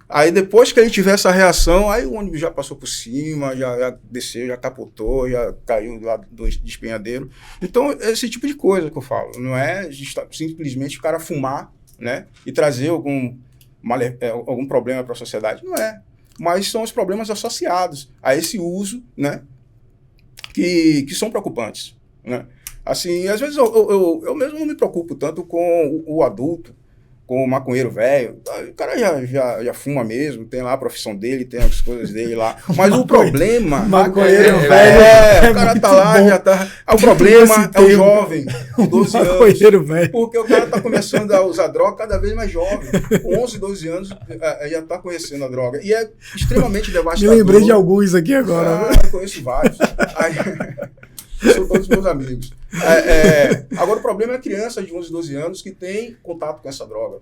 Aí depois que ele tiver essa reação, aí o ônibus já passou por cima, já desceu, já capotou, já caiu lá do despenhadeiro. Então, esse tipo de coisa que eu falo. Não é simplesmente o cara fumar, né, e trazer algum problema para a sociedade. Não é. Mas são os problemas associados a esse uso, né, que são preocupantes, né? Assim, às vezes eu mesmo não me preocupo tanto com o adulto, com o maconheiro velho. O cara já fuma mesmo, tem lá a profissão dele, tem as coisas dele lá. Mas o problema... Maconheiro velho. O cara tá lá, já tá... O problema é o jovem, de 12 anos. Maconheiro velho. Porque o cara tá começando a usar droga cada vez mais jovem. Com 11, 12 anos, já tá conhecendo a droga. E é extremamente devastador. Me lembrei de alguns aqui agora. Eu conheço vários. São todos meus amigos. Agora, o problema é a criança de 11, 12 anos que tem contato com essa droga.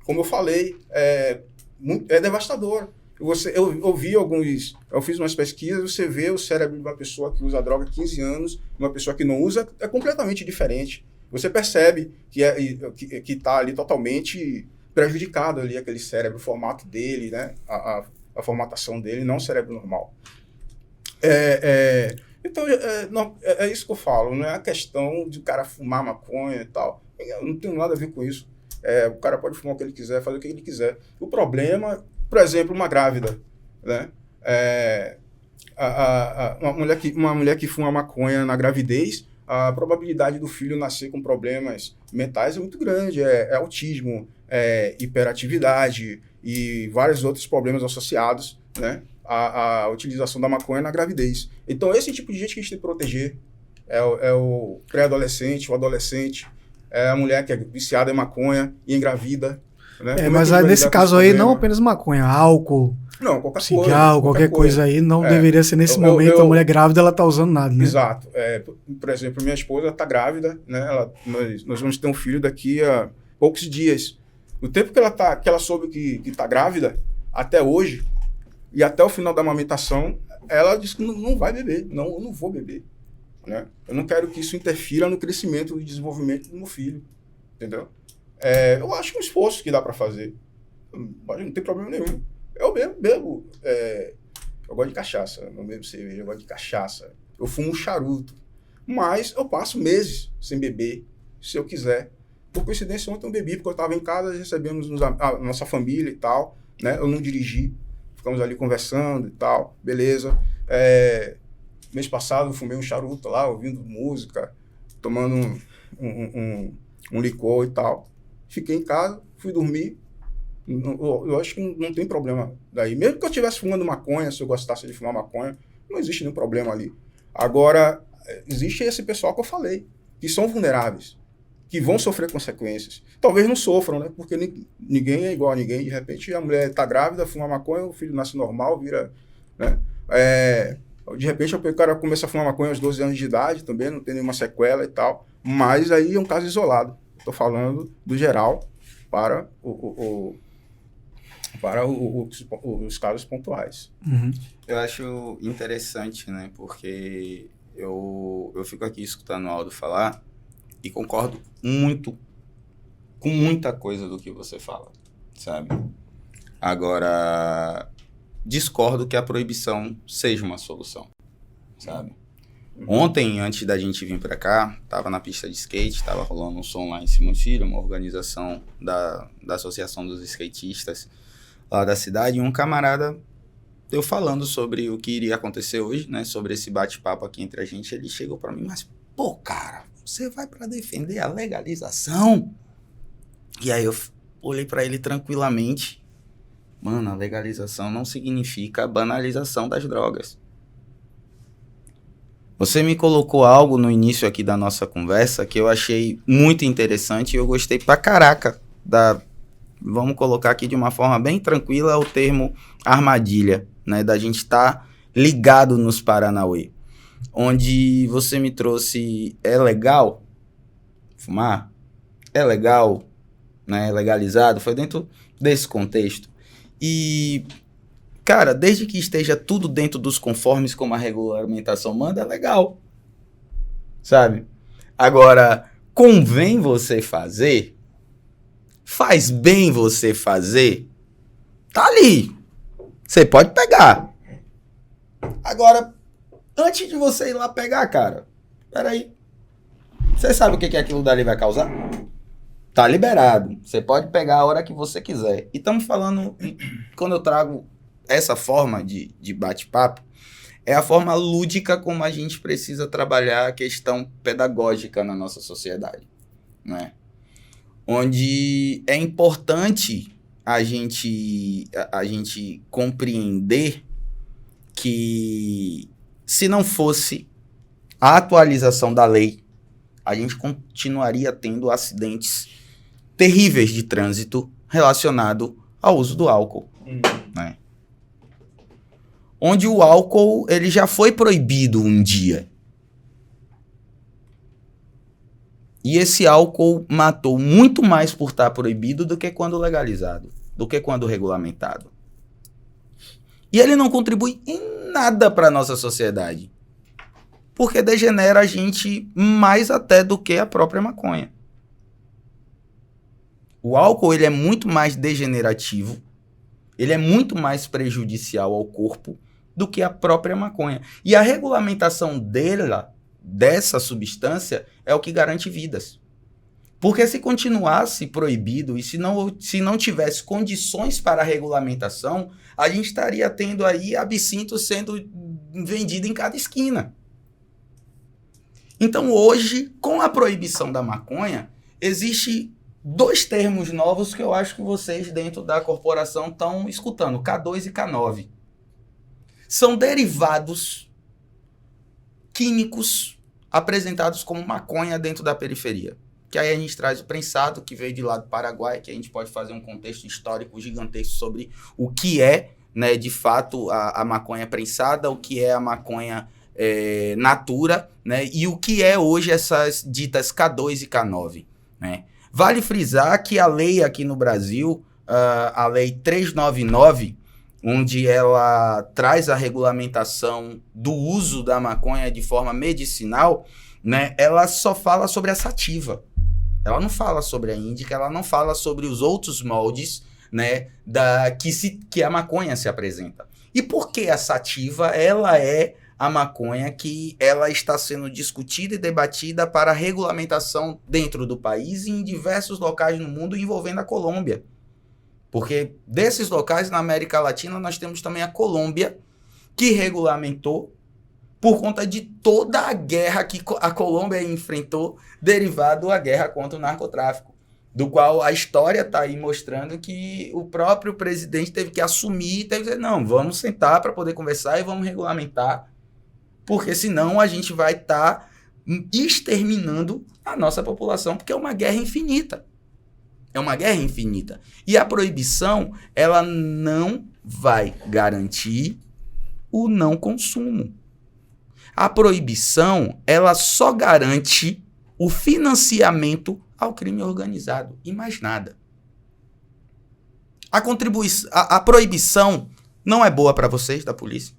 Como eu falei, é devastador. Eu vi alguns... Eu fiz umas pesquisas, você vê o cérebro de uma pessoa que usa droga há 15 anos, uma pessoa que não usa, é completamente diferente. Você percebe que está ali totalmente prejudicado ali aquele cérebro, o formato dele, né? A formatação dele, não o cérebro normal. Então, é isso que eu falo, não é a questão de o cara fumar maconha e tal. Eu não tenho nada a ver com isso. O cara pode fumar o que ele quiser, fazer o que ele quiser. O problema, por exemplo, uma grávida, né? Uma mulher que fuma maconha na gravidez, a probabilidade do filho nascer com problemas mentais é muito grande. É autismo, hiperatividade e vários outros problemas associados, né? A utilização da maconha na gravidez. Então, esse tipo de gente que a gente tem que proteger é o pré-adolescente, o adolescente, é a mulher que é viciada em maconha e engravida. Né? Mas nesse caso aí, não apenas maconha, álcool, não, qualquer cigarro, qualquer coisa aí, não deveria ser nesse momento, a mulher grávida, ela tá usando nada, né? Exato. Por exemplo, minha esposa tá grávida, né? Nós vamos ter um filho daqui a poucos dias. No tempo que ela soube que tá grávida, até hoje, e até o final da amamentação, ela disse que não vai beber. Não, eu não vou beber. Né? Eu não quero que isso interfira no crescimento e desenvolvimento do meu filho. Entendeu? Eu acho um esforço que dá para fazer. Não tem problema nenhum. Eu bebo. Eu gosto de cachaça. Eu não bebo cerveja, eu gosto de cachaça. Eu fumo um charuto. Mas eu passo meses sem beber, se eu quiser. Por coincidência, ontem eu bebi, porque eu estava em casa, recebemos a nossa família e tal. Né? Eu não dirigi. Ficamos ali conversando e tal, beleza. Mês passado eu fumei um charuto lá, ouvindo música, tomando um licor e tal. Fiquei em casa, fui dormir. Eu acho que não tem problema daí. Mesmo que eu estivesse fumando maconha, se eu gostasse de fumar maconha, não existe nenhum problema ali. Agora, existe esse pessoal que eu falei, que são vulneráveis, que vão sofrer consequências. Talvez não sofram, né? Porque ninguém é igual a ninguém. De repente, a mulher está grávida, fuma maconha, o filho nasce normal, vira... Né? De repente, o cara começa a fumar maconha aos 12 anos de idade, também não tem nenhuma sequela e tal. Mas aí é um caso isolado. Estou falando do geral para os casos pontuais. Uhum. Eu acho interessante, né? Porque eu fico aqui escutando o Aldo falar e concordo muito com muita coisa do que você fala, sabe? Agora, discordo que a proibição seja uma solução, sabe? Ontem, antes da gente vir pra cá, tava na pista de skate, tava rolando um som lá em Simões Filho, uma organização da Associação dos Skatistas lá da cidade, e um camarada, eu falando sobre o que iria acontecer hoje, né, sobre esse bate-papo aqui entre a gente, ele chegou pra mim, mas, pô, cara, você vai pra defender a legalização? E aí eu olhei pra ele tranquilamente, mano, a legalização não significa a banalização das drogas. Você me colocou algo no início aqui da nossa conversa que eu achei muito interessante e eu gostei pra caraca vamos colocar aqui de uma forma bem tranquila o termo armadilha, né? Da gente estar ligado nos Paranauê. Onde você me trouxe, é legal fumar? É legal, né? Legalizado? Foi dentro desse contexto. E... cara, desde que esteja tudo dentro dos conformes como a regulamentação manda, é legal. Sabe? Agora, convém você fazer? Faz bem você fazer? Tá ali. Você pode pegar. Agora, antes de você ir lá pegar, cara, peraí. Você sabe o que aquilo dali vai causar? Tá liberado. Você pode pegar a hora que você quiser. E estamos falando, quando eu trago essa forma de bate-papo, é a forma lúdica como a gente precisa trabalhar a questão pedagógica na nossa sociedade, né? onde é importante a gente compreender que se não fosse a atualização da lei, a gente continuaria tendo acidentes terríveis de trânsito relacionado ao uso do álcool, né? Onde o álcool ele já foi proibido um dia. E esse álcool matou muito mais por estar proibido do que quando legalizado, do que quando regulamentado. E ele não contribui em nada para a nossa sociedade, porque degenera a gente mais até do que a própria maconha. O álcool ele é muito mais degenerativo, ele é muito mais prejudicial ao corpo do que a própria maconha. E a regulamentação dessa substância é o que garante vidas. Porque se continuasse proibido e se não tivesse condições para a regulamentação, a gente estaria tendo aí absinto sendo vendido em cada esquina. Então hoje, com a proibição da maconha, existe 2 termos novos que eu acho que vocês dentro da corporação estão escutando, K2 e K9. São derivados químicos apresentados como maconha dentro da periferia. Que aí a gente traz o prensado, que veio de lá do Paraguai, que a gente pode fazer um contexto histórico gigantesco sobre o que é, né, de fato, a maconha prensada, o que é a maconha natura, né, e o que é hoje essas ditas K2 e K9, né. Vale frisar que a lei aqui no Brasil, a Lei 399, onde ela traz a regulamentação do uso da maconha de forma medicinal, né, ela só fala sobre a sativa. Ela não fala sobre a índica, ela não fala sobre os outros moldes, né, que a maconha se apresenta. E por que a sativa ela é a maconha que ela está sendo discutida e debatida para regulamentação dentro do país e em diversos locais no mundo envolvendo a Colômbia? Porque desses locais na América Latina nós temos também a Colômbia, que regulamentou por conta de toda a guerra que a Colômbia enfrentou derivado da guerra contra o narcotráfico, do qual a história está aí mostrando que o próprio presidente teve que assumir, teve que dizer, não, vamos sentar para poder conversar e vamos regulamentar, porque senão a gente vai estar exterminando a nossa população, porque é uma guerra infinita. É uma guerra infinita. E a proibição, ela não vai garantir o não consumo. A proibição, ela só garante o financiamento ao crime organizado e mais nada. A proibição não é boa para vocês da polícia.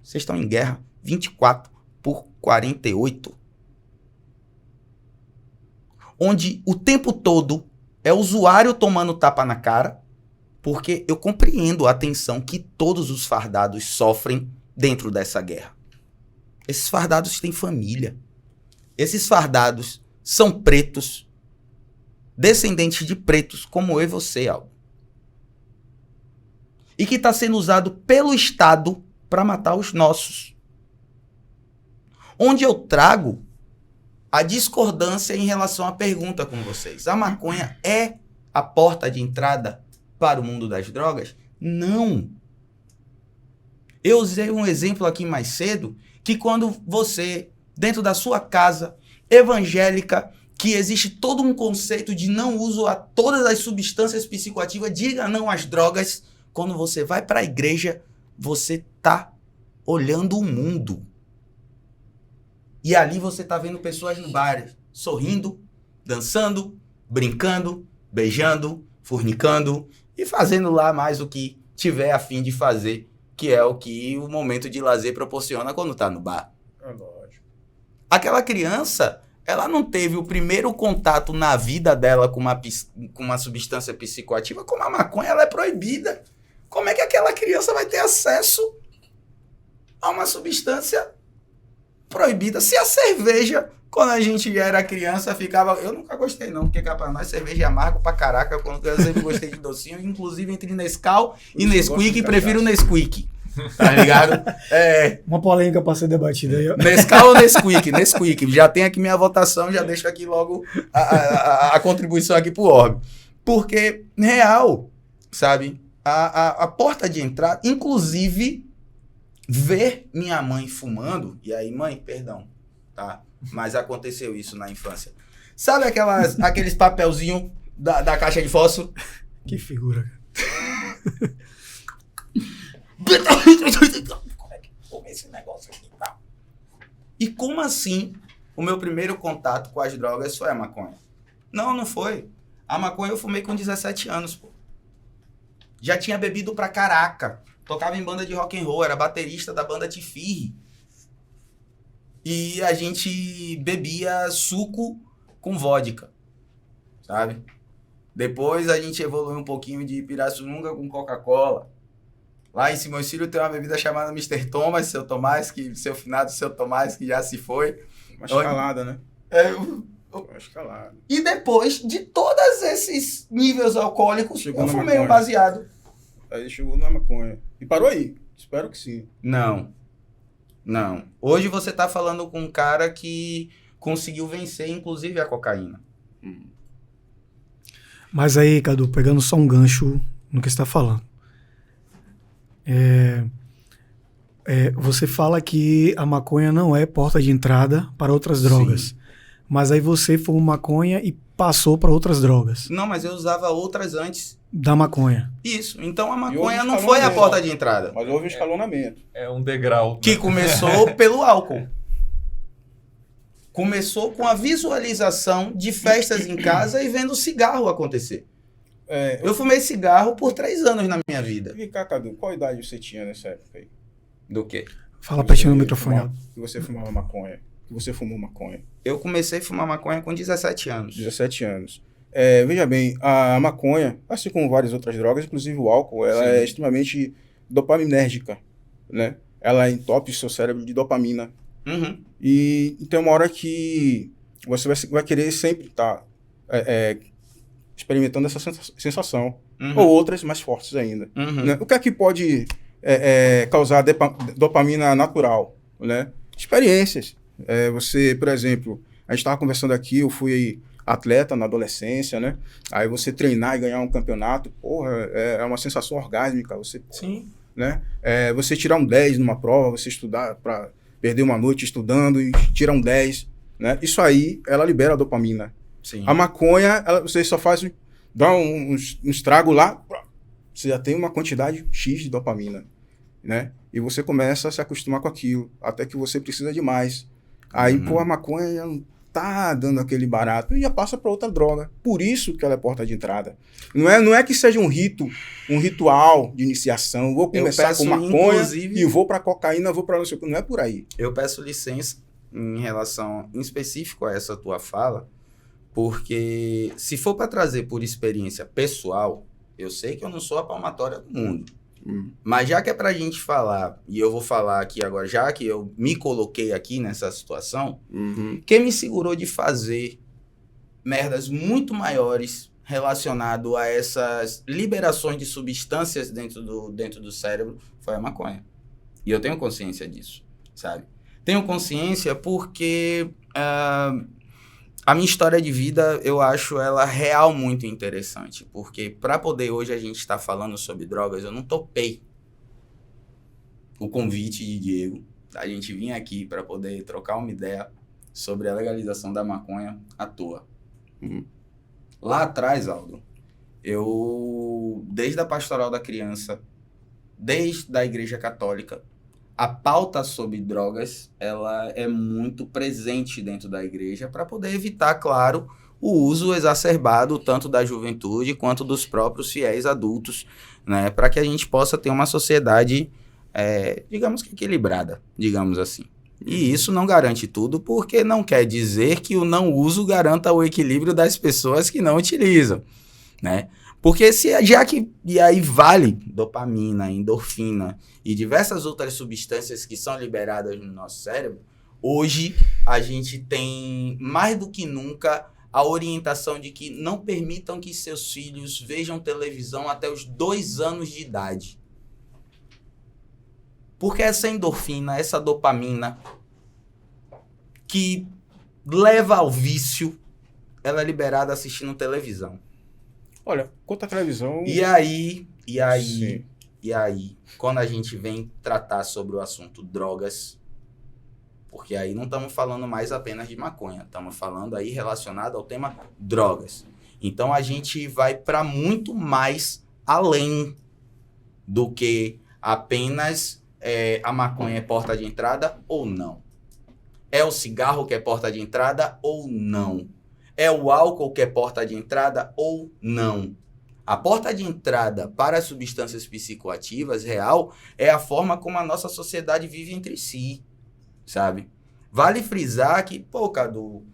Vocês estão em guerra 24/48. Onde o tempo todo é o usuário tomando tapa na cara, porque eu compreendo a tensão que todos os fardados sofrem dentro dessa guerra. Esses fardados têm família. Esses fardados são pretos, descendentes de pretos como eu e você, Aldo. E que está sendo usado pelo Estado para matar os nossos. Onde eu trago a discordância em relação à pergunta com vocês. A maconha é a porta de entrada para o mundo das drogas? Não. Eu usei um exemplo aqui mais cedo, que quando você, dentro da sua casa evangélica, que existe todo um conceito de não uso a todas as substâncias psicoativas, diga não às drogas, quando você vai para a igreja, você está olhando o mundo. E ali você está vendo pessoas no bar, sorrindo, dançando, brincando, beijando, fornicando e fazendo lá mais o que tiver a fim de fazer, que é o que o momento de lazer proporciona quando está no bar. É lógico. Aquela criança, ela não teve o primeiro contato na vida dela com uma substância psicoativa, como a maconha, ela é proibida. Como é que aquela criança vai ter acesso a uma substância proibida? Se a cerveja, quando a gente era criança, ficava... Eu nunca gostei não, porque para nós cerveja é amargo pra caraca. Quando eu sempre gostei de docinho, inclusive entre Nescau e Nesquik, prefiro Nesquik. Tá ligado? Uma polêmica para ser debatida aí, ó. Nescau ou Nesquik? Nesquik. Já tem aqui minha votação, já deixo aqui logo a contribuição aqui pro orbe. Porque, real, sabe? A porta de entrada, inclusive, ver minha mãe fumando, e aí, mãe, perdão, tá? Mas aconteceu isso na infância. Sabe aqueles papelzinhos da caixa de fósforo? Que figura. Como é que come esse negócio aqui? Tá? E como assim o meu primeiro contato com as drogas foi a maconha? Não foi. A maconha eu fumei com 17 anos, pô. Já tinha bebido pra caraca. Tocava em banda de rock and roll, era baterista da banda Tifirri. E a gente bebia suco com vodka, sabe? Depois a gente evoluiu um pouquinho de Pirassununga com Coca-Cola. Lá em Simões-Filho tem uma bebida chamada Mr. Thomas, seu Tomás, seu finado seu Tomás, que já se foi. Uma escalada, né? Uma escalada. E depois de todos esses níveis alcoólicos, Chegou eu na fumei um maconha. baseado. Aí chegou na maconha. E parou aí. Espero que sim. Não. Hoje você tá falando com um cara que conseguiu vencer, inclusive, a cocaína. Mas aí, Cadu, pegando só um gancho no que você está falando. Você fala que a maconha não é porta de entrada para outras drogas. Sim. Mas aí você fumou maconha e passou para outras drogas. Não, mas eu usava outras antes. Da maconha. Isso. Então a houve maconha não foi a escalonamento. porta de entrada. Mas houve um escalonamento. É um degrau. Que começou pelo álcool. Começou com a visualização de festas em casa e vendo cigarro acontecer. Eu fumei cigarro por 3 anos na minha vida. Vem cá, Cadu, qual idade você tinha nessa época aí? Do quê? Fala pertinho no microfone. Que você fumava maconha. Que você fumou maconha. Eu comecei a fumar maconha com 17 anos. 17 anos. Veja bem, a maconha, assim como várias outras drogas, inclusive o álcool, ela Sim. é extremamente dopaminérgica, né? Ela entope o seu cérebro de dopamina. Uhum. E tem uma hora que você vai querer sempre estar experimentando essa sensação. Uhum. Ou outras mais fortes ainda. Uhum. Né? O que é que pode causar dopamina natural? Né? Experiências. Você, por exemplo, a gente estava conversando aqui, eu fui atleta na adolescência, né? Aí você treinar e ganhar um campeonato, porra, é uma sensação orgásmica. Você, Sim. né? Você tirar um 10 numa prova, você estudar para perder uma noite estudando e tirar um 10, né? Isso aí, ela libera a dopamina. Sim. A maconha, você só faz, dá uns tragos lá, você já tem uma quantidade X de dopamina, né? E você começa a se acostumar com aquilo, até que você precisa de mais. Aí, a maconha já não tá dando aquele barato e já passa para outra droga. Por isso que ela é porta de entrada. Não é que seja um ritual de iniciação. Vou começar com maconha e vou para cocaína, vou para não sei o que. Não é por aí. Eu peço licença em relação, em específico, a essa tua fala, porque se for para trazer por experiência pessoal, eu sei que eu não sou a palmatória do mundo. Mas já que é pra gente falar, e eu vou falar aqui agora, já que eu me coloquei aqui nessa situação, quem me segurou de fazer merdas muito maiores relacionado a essas liberações de substâncias dentro do cérebro foi a maconha. E eu tenho consciência disso, sabe? Tenho consciência porque a minha história de vida, eu acho ela real muito interessante, porque para poder hoje a gente estar falando sobre drogas, eu não topei o convite de Diego, a gente vir aqui para poder trocar uma ideia sobre a legalização da maconha à toa. Lá atrás, Aldo, eu, desde a pastoral da criança, desde a Igreja Católica, a pauta sobre drogas, ela é muito presente dentro da igreja para poder evitar, claro, o uso exacerbado tanto da juventude quanto dos próprios fiéis adultos, né? Para que a gente possa ter uma sociedade, digamos que equilibrada, digamos assim. E isso não garante tudo, porque não quer dizer que o não uso garanta o equilíbrio das pessoas que não utilizam, né? Porque e aí vale dopamina, endorfina e diversas outras substâncias que são liberadas no nosso cérebro, hoje a gente tem mais do que nunca a orientação de que não permitam que seus filhos vejam televisão até os 2 anos de idade. Porque essa endorfina, essa dopamina que leva ao vício, ela é liberada assistindo televisão. Olha, quanto à televisão... E aí, Sim. quando a gente vem tratar sobre o assunto drogas, porque aí não estamos falando mais apenas de maconha, estamos falando aí relacionado ao tema drogas. Então a gente vai para muito mais além do que apenas a maconha é porta de entrada ou não. É o cigarro que é porta de entrada ou não. É o álcool que é porta de entrada ou não. A porta de entrada para as substâncias psicoativas real é a forma como a nossa sociedade vive entre si, sabe? Vale frisar que, pô, Cadu,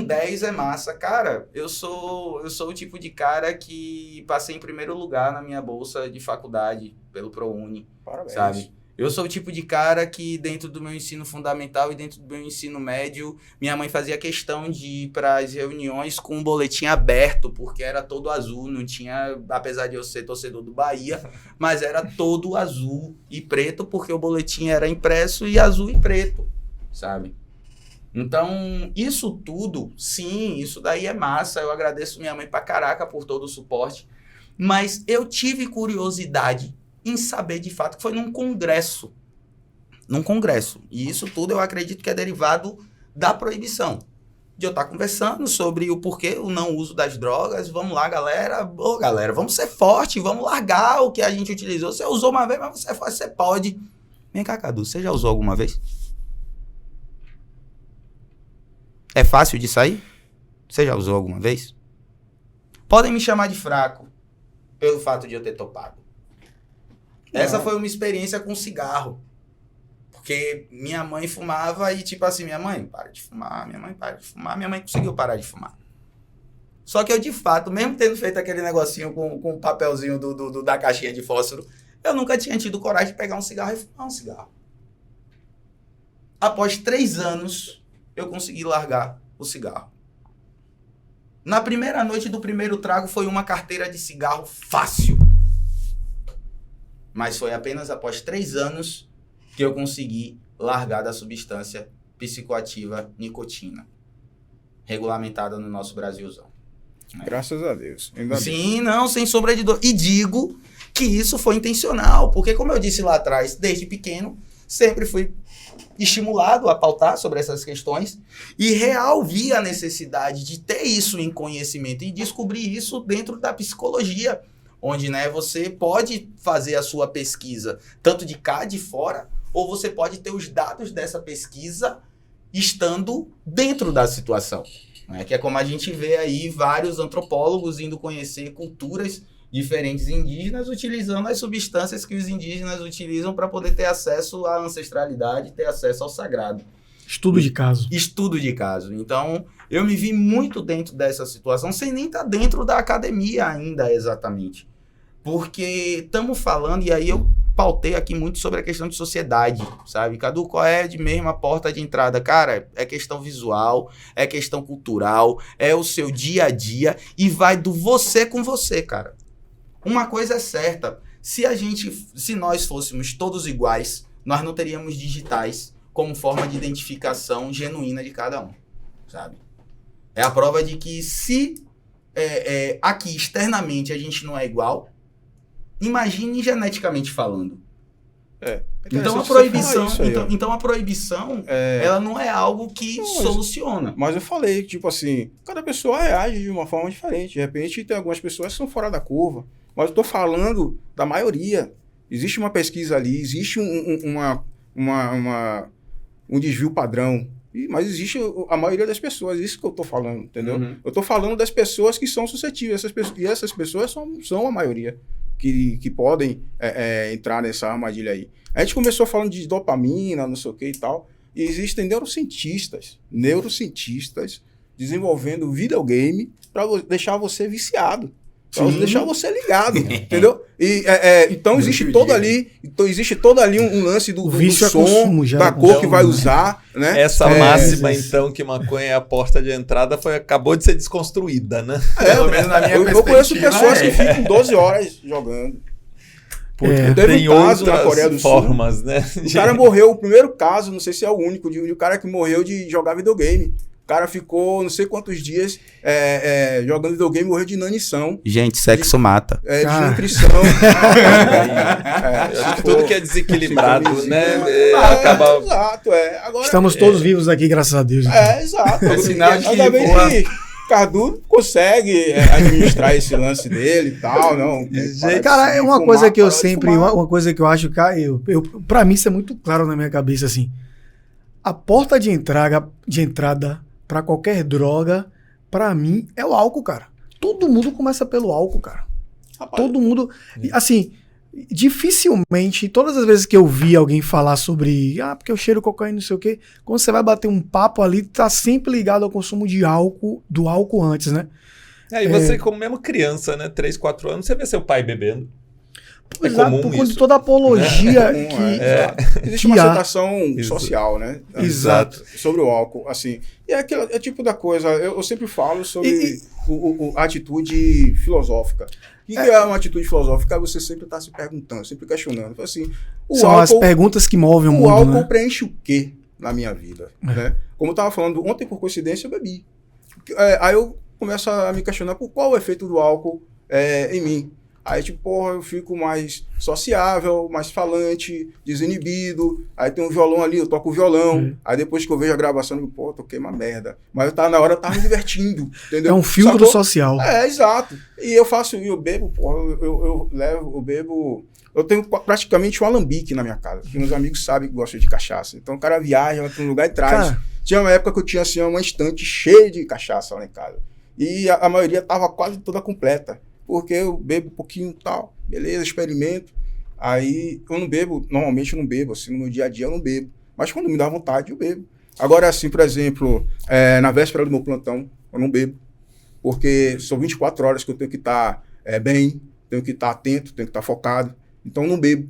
10 é massa. Cara, eu sou o tipo de cara que passei em primeiro lugar na minha bolsa de faculdade pelo ProUni, Parabéns. sabe? Eu sou o tipo de cara que dentro do meu ensino fundamental e dentro do meu ensino médio, minha mãe fazia questão de ir para as reuniões com um boletim aberto, porque era todo azul, não tinha, apesar de eu ser torcedor do Bahia, mas era todo azul e preto, porque o boletim era impresso e azul e preto, sabe? Então, isso tudo, sim, isso daí é massa, eu agradeço minha mãe pra caraca por todo o suporte, mas eu tive curiosidade em saber de fato que foi num congresso. E isso tudo eu acredito que é derivado da proibição. De eu estar conversando sobre o porquê, o não uso das drogas. Vamos lá, galera. Ô, galera, vamos ser forte, vamos largar o que a gente utilizou. Você usou uma vez, mas você pode. Vem cá, Cadu, você já usou alguma vez? É fácil de sair? Você já usou alguma vez? Podem me chamar de fraco pelo fato de eu ter topado. Essa foi uma experiência com cigarro. Porque minha mãe fumava e tipo assim, minha mãe, para de fumar, minha mãe, para de fumar. Minha mãe conseguiu parar de fumar. Só que eu, de fato, mesmo tendo feito aquele negocinho com o papelzinho da caixinha de fósforo, eu nunca tinha tido coragem de pegar um cigarro e fumar um cigarro. Após 3 anos, eu consegui largar o cigarro. Na primeira noite do primeiro trago foi uma carteira de cigarro fácil. Mas foi apenas após 3 anos que eu consegui largar da substância psicoativa nicotina, regulamentada no nosso Brasilzão. Graças a Deus. Ainda Sim, não, sem sombra de dúvida. E digo que isso foi intencional, porque como eu disse lá atrás, desde pequeno, sempre fui estimulado a pautar sobre essas questões e real vi a necessidade de ter isso em conhecimento e descobrir isso dentro da psicologia, onde, né, você pode fazer a sua pesquisa tanto de cá, de fora, ou você pode ter os dados dessa pesquisa estando dentro da situação. Né? Que é como a gente vê aí vários antropólogos indo conhecer culturas diferentes indígenas, utilizando as substâncias que os indígenas utilizam para poder ter acesso à ancestralidade, ter acesso ao sagrado. Estudo de caso. Estudo de caso. Então, eu me vi muito dentro dessa situação, sem nem estar dentro da academia ainda exatamente. Porque estamos falando, e aí eu pautei aqui muito sobre a questão de sociedade, sabe? Cadu, qual é de mesmo a porta de entrada? Cara, é questão visual, é questão cultural, é o seu dia a dia e vai do você com você, cara. Uma coisa é certa, se nós fôssemos todos iguais, nós não teríamos digitais como forma de identificação genuína de cada um, sabe? É a prova de que se aqui externamente a gente não é igual, imagine geneticamente falando. Então a proibição, ela não é algo que soluciona. Mas eu falei, tipo assim, cada pessoa reage de uma forma diferente. De repente tem algumas pessoas que são fora da curva. Mas eu tô falando da maioria. Existe uma pesquisa ali, existe um desvio padrão. Mas existe a maioria das pessoas, isso que eu tô falando, entendeu? Uhum. Eu tô falando das pessoas que são suscetíveis. E essas pessoas são a maioria que podem entrar nessa armadilha aí. A gente começou falando de dopamina, não sei o que e tal. E existem neurocientistas desenvolvendo videogame para deixar você viciado. Pra deixar você ligado, entendeu? E, então existe todo ali um lance do som, consumo, da cor então, que vai usar, né? Essa máxima, então, que maconha é a porta de entrada, acabou de ser desconstruída, né? Pelo menos na minha perspectiva. Eu conheço pessoas que ficam 12 horas jogando. Porque Teve tem um caso na Coreia do outras Sul. formas, né? O cara morreu, o primeiro caso, não sei se é o único, de um cara que morreu de jogar videogame. O cara ficou não sei quantos dias jogando videogame e morreu de inanição. Gente, sexo mata. De nutrição. Acho que tudo que é desequilibrado, né? Acaba... Exato, Agora, Estamos todos vivos aqui, graças a Deus. Exato. É sinal de que, ainda bem que Cardu consegue administrar esse lance dele e tal, não. Cara, é uma coisa que eu sempre, uma coisa que eu acho, cara, pra mim isso é muito claro na minha cabeça, assim. A porta de entrada pra qualquer droga, pra mim, é o álcool, cara. Todo mundo começa pelo álcool, cara. Rapaz, todo mundo, assim, dificilmente, todas as vezes que eu vi alguém falar sobre, porque eu cheiro cocaína, não sei o quê, quando você vai bater um papo ali, tá sempre ligado ao consumo de álcool, do álcool antes, né? E você, como mesmo criança, né, 3, 4 anos, você vê seu pai bebendo. Exato, por conta de toda a apologia existe uma aceitação social, né? Exato. Sobre o álcool, assim. E é tipo da coisa, eu sempre falo sobre a atitude filosófica. O que é uma atitude filosófica? Você sempre está se perguntando, sempre questionando. Assim, são álcool, as perguntas que movem o mundo, o álcool, né? Preenche o quê na minha vida? Né? Como eu estava falando, ontem, por coincidência, eu bebi. Aí eu começo a me questionar por qual o efeito do álcool em mim. Aí, tipo, eu fico mais sociável, mais falante, desinibido. Aí tem um violão ali, eu toco o violão. Aí depois que eu vejo a gravação, eu digo, toquei uma merda. Mas na hora eu tava me divertindo, entendeu? É um filtro social. Exato. E eu bebo, eu bebo... Eu tenho praticamente um alambique na minha casa, porque meus amigos sabem que gostam de cachaça. Então o cara viaja, vai pra um lugar e traz. Tinha uma época que eu tinha, assim, uma estante cheia de cachaça lá em casa. E a maioria tava quase toda completa. Porque eu bebo um pouquinho e tal, beleza, experimento. Aí eu não bebo, normalmente eu não bebo, assim, no meu dia a dia eu não bebo. Mas quando me dá vontade, eu bebo. Agora, assim, por exemplo, na véspera do meu plantão, eu não bebo. Porque são 24 horas que eu tenho que estar bem, tenho que estar atento, tenho que estar focado. Então eu não bebo.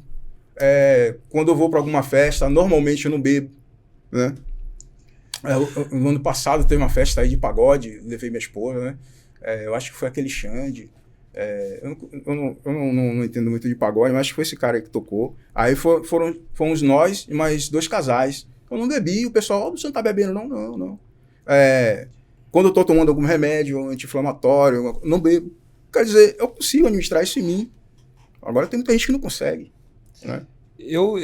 Quando eu vou para alguma festa, normalmente eu não bebo, né? No ano passado teve uma festa aí de pagode, levei minha esposa, né? Eu acho que foi aquele Xande. Eu não entendo muito de pagode, mas acho que foi esse cara aí que tocou. Aí fomos nós e mais 2 casais. Eu não bebi, o pessoal, você não tá bebendo? Não. Quando eu tô tomando algum remédio anti-inflamatório, não bebo. Quer dizer, eu consigo administrar isso em mim. Agora tem muita gente que não consegue, né? Eu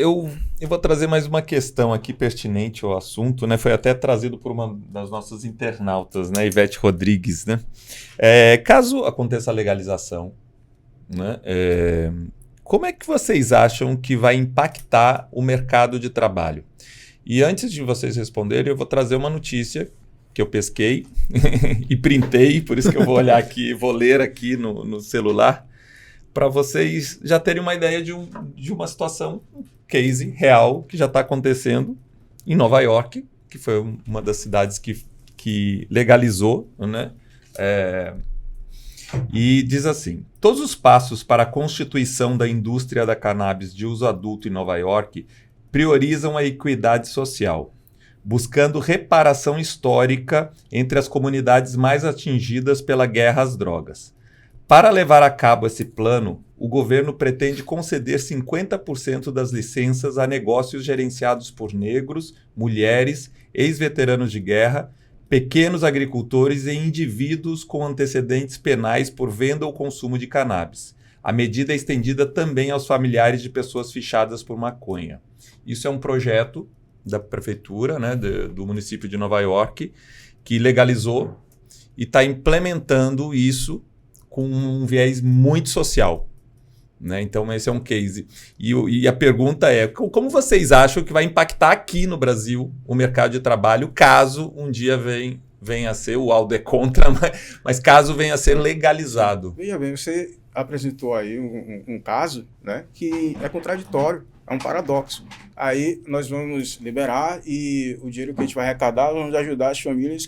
vou trazer mais uma questão aqui pertinente ao assunto, né? Foi até trazido por uma das nossas internautas, né? Ivete Rodrigues, né? Caso aconteça a legalização, né? Como é que vocês acham que vai impactar o mercado de trabalho? E antes de vocês responderem, eu vou trazer uma notícia que eu pesquei e printei, por isso que eu vou olhar aqui, vou ler aqui no celular, para vocês já terem uma ideia de uma situação, um case real que já está acontecendo em Nova York, que foi uma das cidades que legalizou, né? E diz assim: todos os passos para a constituição da indústria da cannabis de uso adulto em Nova York priorizam a equidade social, buscando reparação histórica entre as comunidades mais atingidas pela guerra às drogas. Para levar a cabo esse plano, o governo pretende conceder 50% das licenças a negócios gerenciados por negros, mulheres, ex-veteranos de guerra, pequenos agricultores e indivíduos com antecedentes penais por venda ou consumo de cannabis. A medida é estendida também aos familiares de pessoas fichadas por maconha. Isso é um projeto da prefeitura, né, do município de Nova York, que legalizou e está implementando isso com um viés muito social, né? Então esse é um case. E a pergunta é, como vocês acham que vai impactar aqui no Brasil o mercado de trabalho, caso um dia venha a ser, o Aldo é contra, mas caso venha a ser legalizado? Veja bem, você apresentou aí um caso, né, que é contraditório, é um paradoxo. Aí nós vamos liberar e o dinheiro que a gente vai arrecadar vamos ajudar as famílias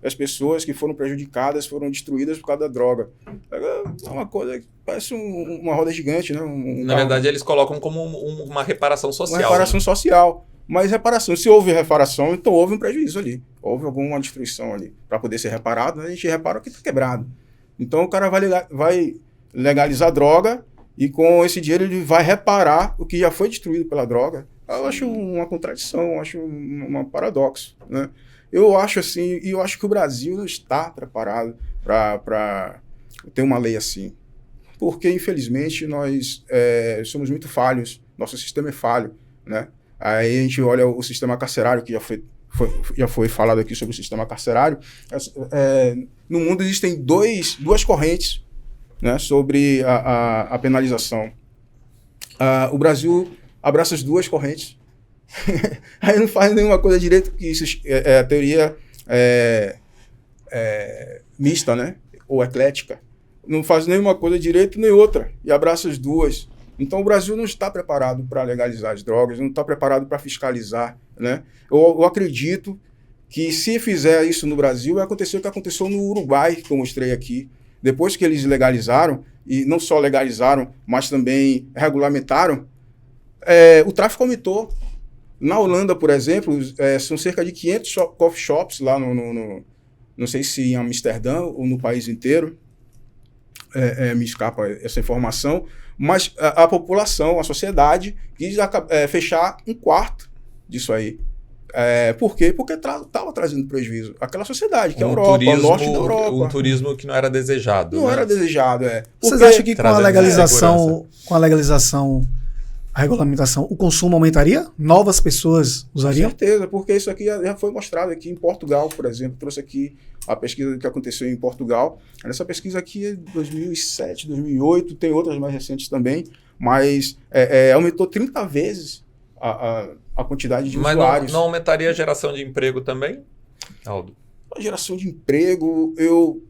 as pessoas que foram prejudicadas, foram destruídas por causa da droga. É uma coisa que parece uma roda gigante, né? Na verdade, eles colocam como uma reparação social. Uma reparação social. Mas reparação, se houve reparação, então houve um prejuízo ali. Houve alguma destruição ali. Para poder ser reparado, a gente repara o que está quebrado. Então o cara vai legalizar a droga e com esse dinheiro ele vai reparar o que já foi destruído pela droga. Eu acho uma contradição, eu acho um paradoxo, né? Eu acho assim, e eu acho que o Brasil não está preparado para ter uma lei assim. Porque, infelizmente, nós somos muito falhos, nosso sistema é falho, né? Aí a gente olha o sistema carcerário, que já foi falado aqui sobre o sistema carcerário. No mundo existem duas correntes, né, sobre a penalização. O Brasil abraça as duas correntes. Aí não faz nenhuma coisa direito, porque isso é a teoria mista, né? Ou eclética. Não faz nenhuma coisa direito nem outra, e abraça as duas. Então o Brasil não está preparado para legalizar as drogas, não está preparado para fiscalizar, né? Eu acredito que se fizer isso no Brasil, vai acontecer o que aconteceu no Uruguai, que eu mostrei aqui. Depois que eles legalizaram, e não só legalizaram, mas também regulamentaram, o tráfico aumentou. Na Holanda, por exemplo, são cerca de 500 coffee shops lá não sei se em Amsterdã ou no país inteiro, me escapa essa informação, mas a população, a sociedade, quis fechar um quarto disso aí. Por quê? Porque estava trazendo prejuízo àquela sociedade, que é a Europa, o norte da Europa. Um turismo que não era desejado. Não era desejado, Vocês acham que com a legalização, a regulamentação, o consumo aumentaria? Novas pessoas usariam? Com certeza, porque isso aqui já foi mostrado aqui em Portugal, por exemplo. Trouxe aqui a pesquisa que aconteceu em Portugal. Essa pesquisa aqui é de 2007, 2008, tem outras mais recentes também, mas aumentou 30 vezes a quantidade de usuários. Mas não aumentaria a geração de emprego também, Aldo? A geração de emprego, eu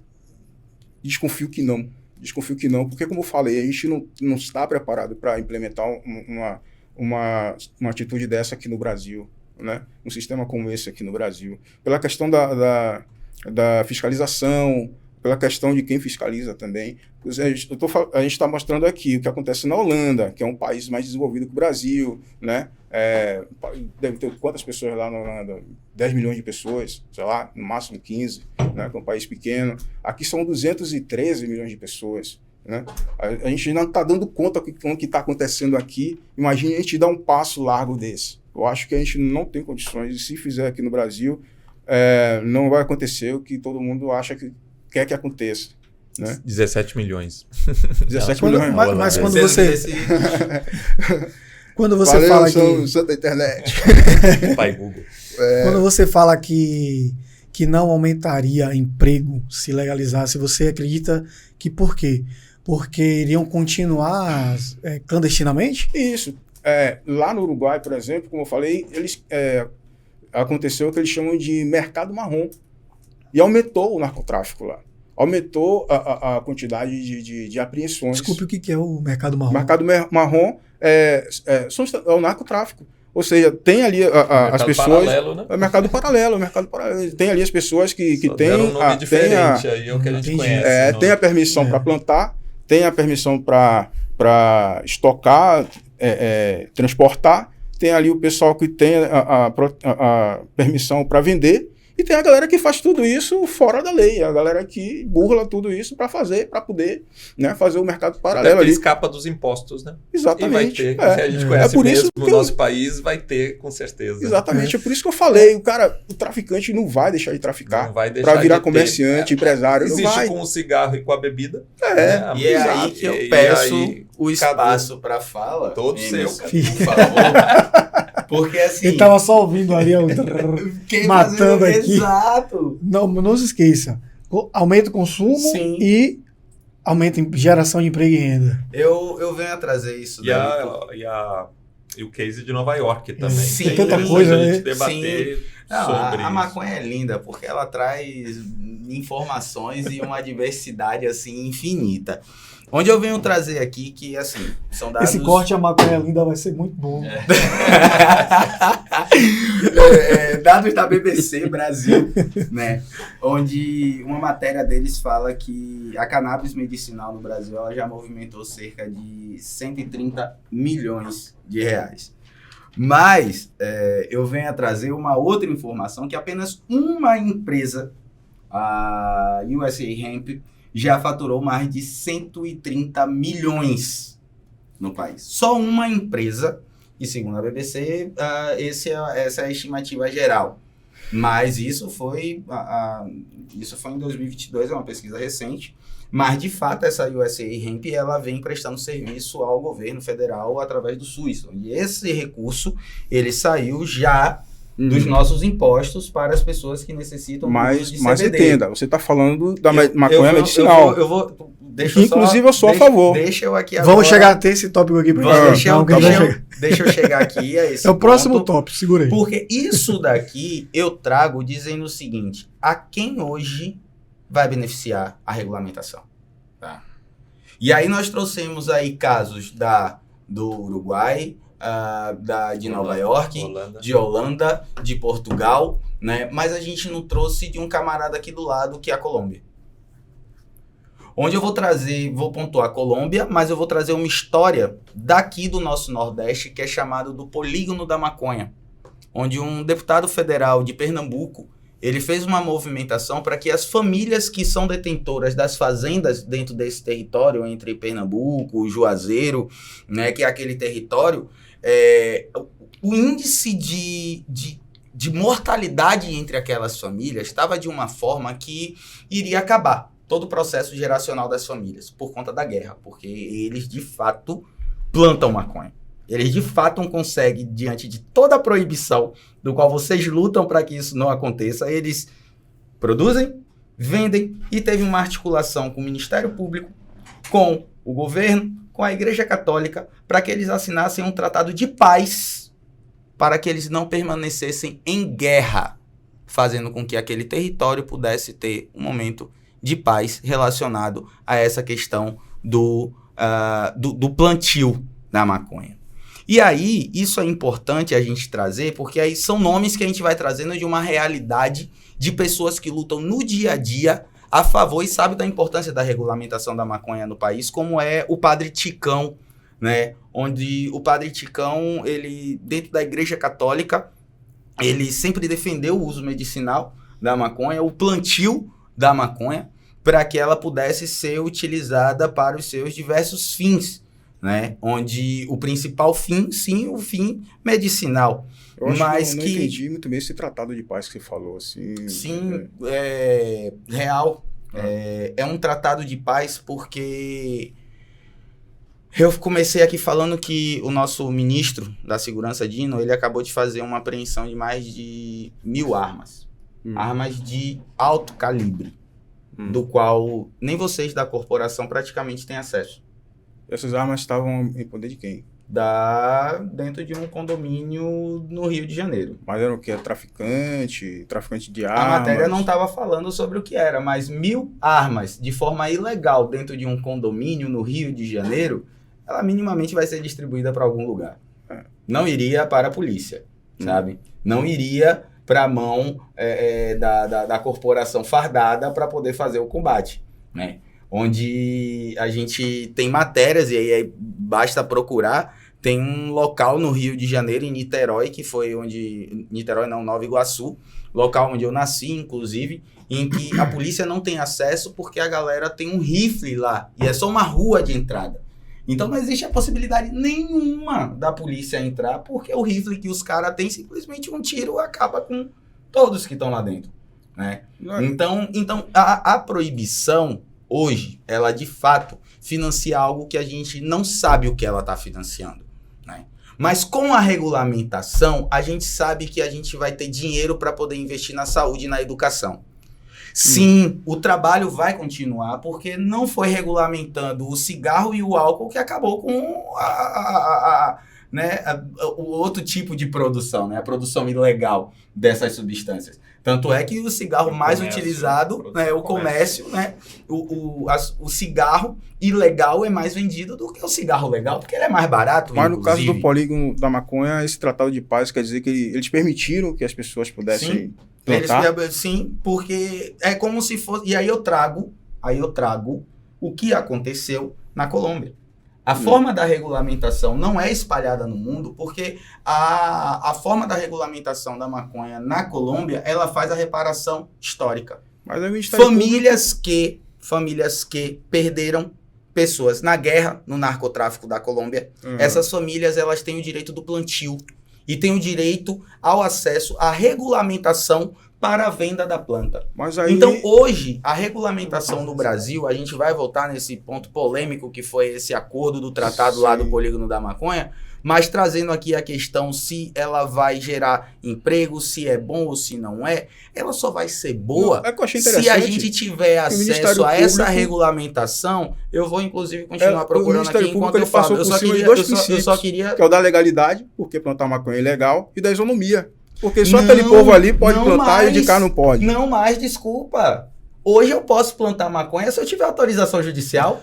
desconfio que não. Desconfio que não, porque, como eu falei, a gente não está preparado para implementar uma atitude dessa aqui no Brasil, né? Um sistema como esse aqui no Brasil. Pela questão da fiscalização, pela questão de quem fiscaliza também. A gente está mostrando aqui o que acontece na Holanda, que é um país mais desenvolvido que o Brasil, né? Deve ter quantas pessoas lá na Holanda? 10 milhões de pessoas, sei lá, no máximo 15, né? Que é um país pequeno. Aqui são 213 milhões de pessoas, né? A gente não está dando conta com o que está acontecendo aqui. Imagine a gente dar um passo largo desse. Eu acho que a gente não tem condições, e se fizer aqui no Brasil, não vai acontecer o que todo mundo acha que quer que aconteça, né? 17 milhões. 17 milhões. Mas quando você... Quando você fala que... Santa internet. Pai Google. Quando você fala que não aumentaria emprego se legalizasse, você acredita que por quê? Porque iriam continuar clandestinamente? Isso. Lá no Uruguai, por exemplo, como eu falei, aconteceu o que eles chamam de mercado marrom. E aumentou o narcotráfico lá. Aumentou a quantidade de apreensões. Desculpe, o que é o mercado marrom? O mercado marrom é o narcotráfico. Ou seja, tem ali as pessoas... Paralelo, né? É mercado paralelo. Tem ali as pessoas que têm... um nome diferente, aí é o que a gente conhece. Tem a permissão para plantar, tem a permissão para estocar, transportar, tem ali o pessoal que tem a permissão para vender, e tem a galera que faz tudo isso fora da lei, a galera que burla tudo isso para poder, né, fazer o mercado paralelo ali. Escapa dos impostos, né? Exatamente. E vai ter, a gente conhece por isso mesmo o nosso país, vai ter com certeza. Exatamente, é por isso que eu falei, o traficante não vai deixar de traficar para virar comerciante, empresário, existe não vai. Com o cigarro e com a bebida. E é aí que eu peço o espaço para fala. Todo seu. Por favor. Porque assim... Ele tava só ouvindo ali, matando aqui. Exato. Não se esqueça. Aumenta o consumo. Sim. E aumenta em geração de emprego e renda. Eu venho a trazer isso. E o case de Nova York também. Sim, tem tanta coisa, a gente né? debater sobre a maconha é linda porque ela traz informações e uma diversidade assim infinita. Onde eu venho trazer aqui que, assim, são dados... Esse corte a maconha linda vai ser muito bom. Dados da BBC Brasil, né? Onde uma matéria deles fala que a cannabis medicinal no Brasil ela já movimentou cerca de 130 milhões de reais. Mas eu venho a trazer uma outra informação que apenas uma empresa, a USA Hemp, já faturou mais de 130 milhões no país. Só uma empresa, e segundo a BBC, essa é a estimativa geral. Mas isso foi em 2022, é uma pesquisa recente. Mas, de fato, essa USAID Hemp, ela vem prestando serviço ao governo federal através do SUS. E esse recurso, ele saiu já dos nossos impostos para as pessoas que necessitam do uso de CBD. Mas entenda, você está falando da maconha medicinal. Inclusive, eu sou a favor. Deixa eu aqui agora... Vamos chegar até esse tópico aqui. Deixa eu chegar aqui a esse É o próximo tópico, segura aí. Porque isso daqui eu trago dizendo o seguinte: a quem hoje vai beneficiar a regulamentação? Tá? E aí nós trouxemos aí casos do Uruguai, de Nova York, de Holanda, de Portugal, né? Mas a gente não trouxe de um camarada aqui do lado, que é a Colômbia. Onde eu vou pontuar a Colômbia, mas eu vou trazer uma história daqui do nosso Nordeste, que é chamado do Polígono da Maconha, onde um deputado federal de Pernambuco, ele fez uma movimentação para que as famílias que são detentoras das fazendas dentro desse território, entre Pernambuco, Juazeiro, né, que é aquele território, o índice de mortalidade entre aquelas famílias estava de uma forma que iria acabar todo o processo geracional das famílias, por conta da guerra, porque eles, de fato, plantam maconha. Eles, de fato, não conseguem, diante de toda a proibição, do qual vocês lutam para que isso não aconteça, eles produzem, vendem, e teve uma articulação com o Ministério Público, com o governo, com a Igreja Católica, para que eles assinassem um tratado de paz, para que eles não permanecessem em guerra, fazendo com que aquele território pudesse ter um momento de paz relacionado a essa questão do plantio da maconha. E aí, isso é importante a gente trazer, porque aí são nomes que a gente vai trazendo de uma realidade de pessoas que lutam no dia a dia a favor e sabem da importância da regulamentação da maconha no país, como é o Padre Ticão, né? Onde o Padre Ticão, ele, dentro da Igreja Católica, ele sempre defendeu o uso medicinal da maconha, o plantio da maconha, para que ela pudesse ser utilizada para os seus diversos fins, né? Onde o principal fim, sim, o fim medicinal. Eu acho que eu não entendi muito bem esse tratado de paz que você falou. Assim, sim, é real. É um tratado de paz porque eu comecei aqui falando que o nosso ministro da Segurança, Dino, ele acabou de fazer uma apreensão de mais de 1.000 armas. Armas de alto calibre, do qual nem vocês da corporação praticamente têm acesso. Essas armas estavam em poder de quem? Dentro de um condomínio no Rio de Janeiro. Mas era o que? Traficante de armas? A matéria não estava falando sobre o que era, mas 1.000 armas de forma ilegal dentro de um condomínio no Rio de Janeiro, ela minimamente vai ser distribuída para algum lugar. Não iria para a polícia, sabe? Não iria para a mão da corporação fardada para poder fazer o combate, né? Onde a gente tem matérias, e aí basta procurar, tem um local no Rio de Janeiro, em Niterói, que foi onde... Niterói não, Nova Iguaçu, local onde eu nasci, inclusive, em que a polícia não tem acesso porque a galera tem um rifle lá, e é só uma rua de entrada. Então não existe a possibilidade nenhuma da polícia entrar, porque o rifle que os caras têm, simplesmente um tiro acaba com todos que estão lá dentro, né? Então a proibição... Hoje, ela de fato financia algo que a gente não sabe o que ela está financiando, né? Mas com a regulamentação, a gente sabe que a gente vai ter dinheiro para poder investir na saúde e na educação. Sim, o trabalho vai continuar, porque não foi regulamentando o cigarro e o álcool que acabou com o outro tipo de produção, né? A produção ilegal dessas substâncias. Tanto é que o cigarro mais utilizado, né, o comércio, né, o cigarro ilegal é mais vendido do que o cigarro legal, porque ele é mais barato. Mas no caso do polígono da maconha, esse tratado de paz quer dizer que eles permitiram que as pessoas pudessem plantar? Sim, porque é como se fosse... E aí eu trago o que aconteceu na Colômbia. A forma da regulamentação não é espalhada no mundo, porque a forma da regulamentação da maconha na Colômbia, ela faz a reparação histórica. Mas famílias que perderam pessoas na guerra, no narcotráfico da Colômbia. Essas famílias, elas têm o direito do plantio e têm o direito ao acesso à regulamentação para a venda da planta. Mas aí... Então, hoje, a regulamentação no Brasil, a gente vai voltar nesse ponto polêmico que foi esse acordo do tratado lá do polígono da maconha, mas trazendo aqui a questão se ela vai gerar emprego, se é bom ou se não é, ela só vai ser boa se a gente tiver acesso a essa regulamentação. Eu vou, inclusive, continuar procurando aqui enquanto eu falo. Eu só queria... Que é o da legalidade, porque plantar maconha é ilegal, e da isonomia. Porque só aquele povo ali pode plantar e de cá não pode. Não mais, desculpa. Hoje eu posso plantar maconha se eu tiver autorização judicial.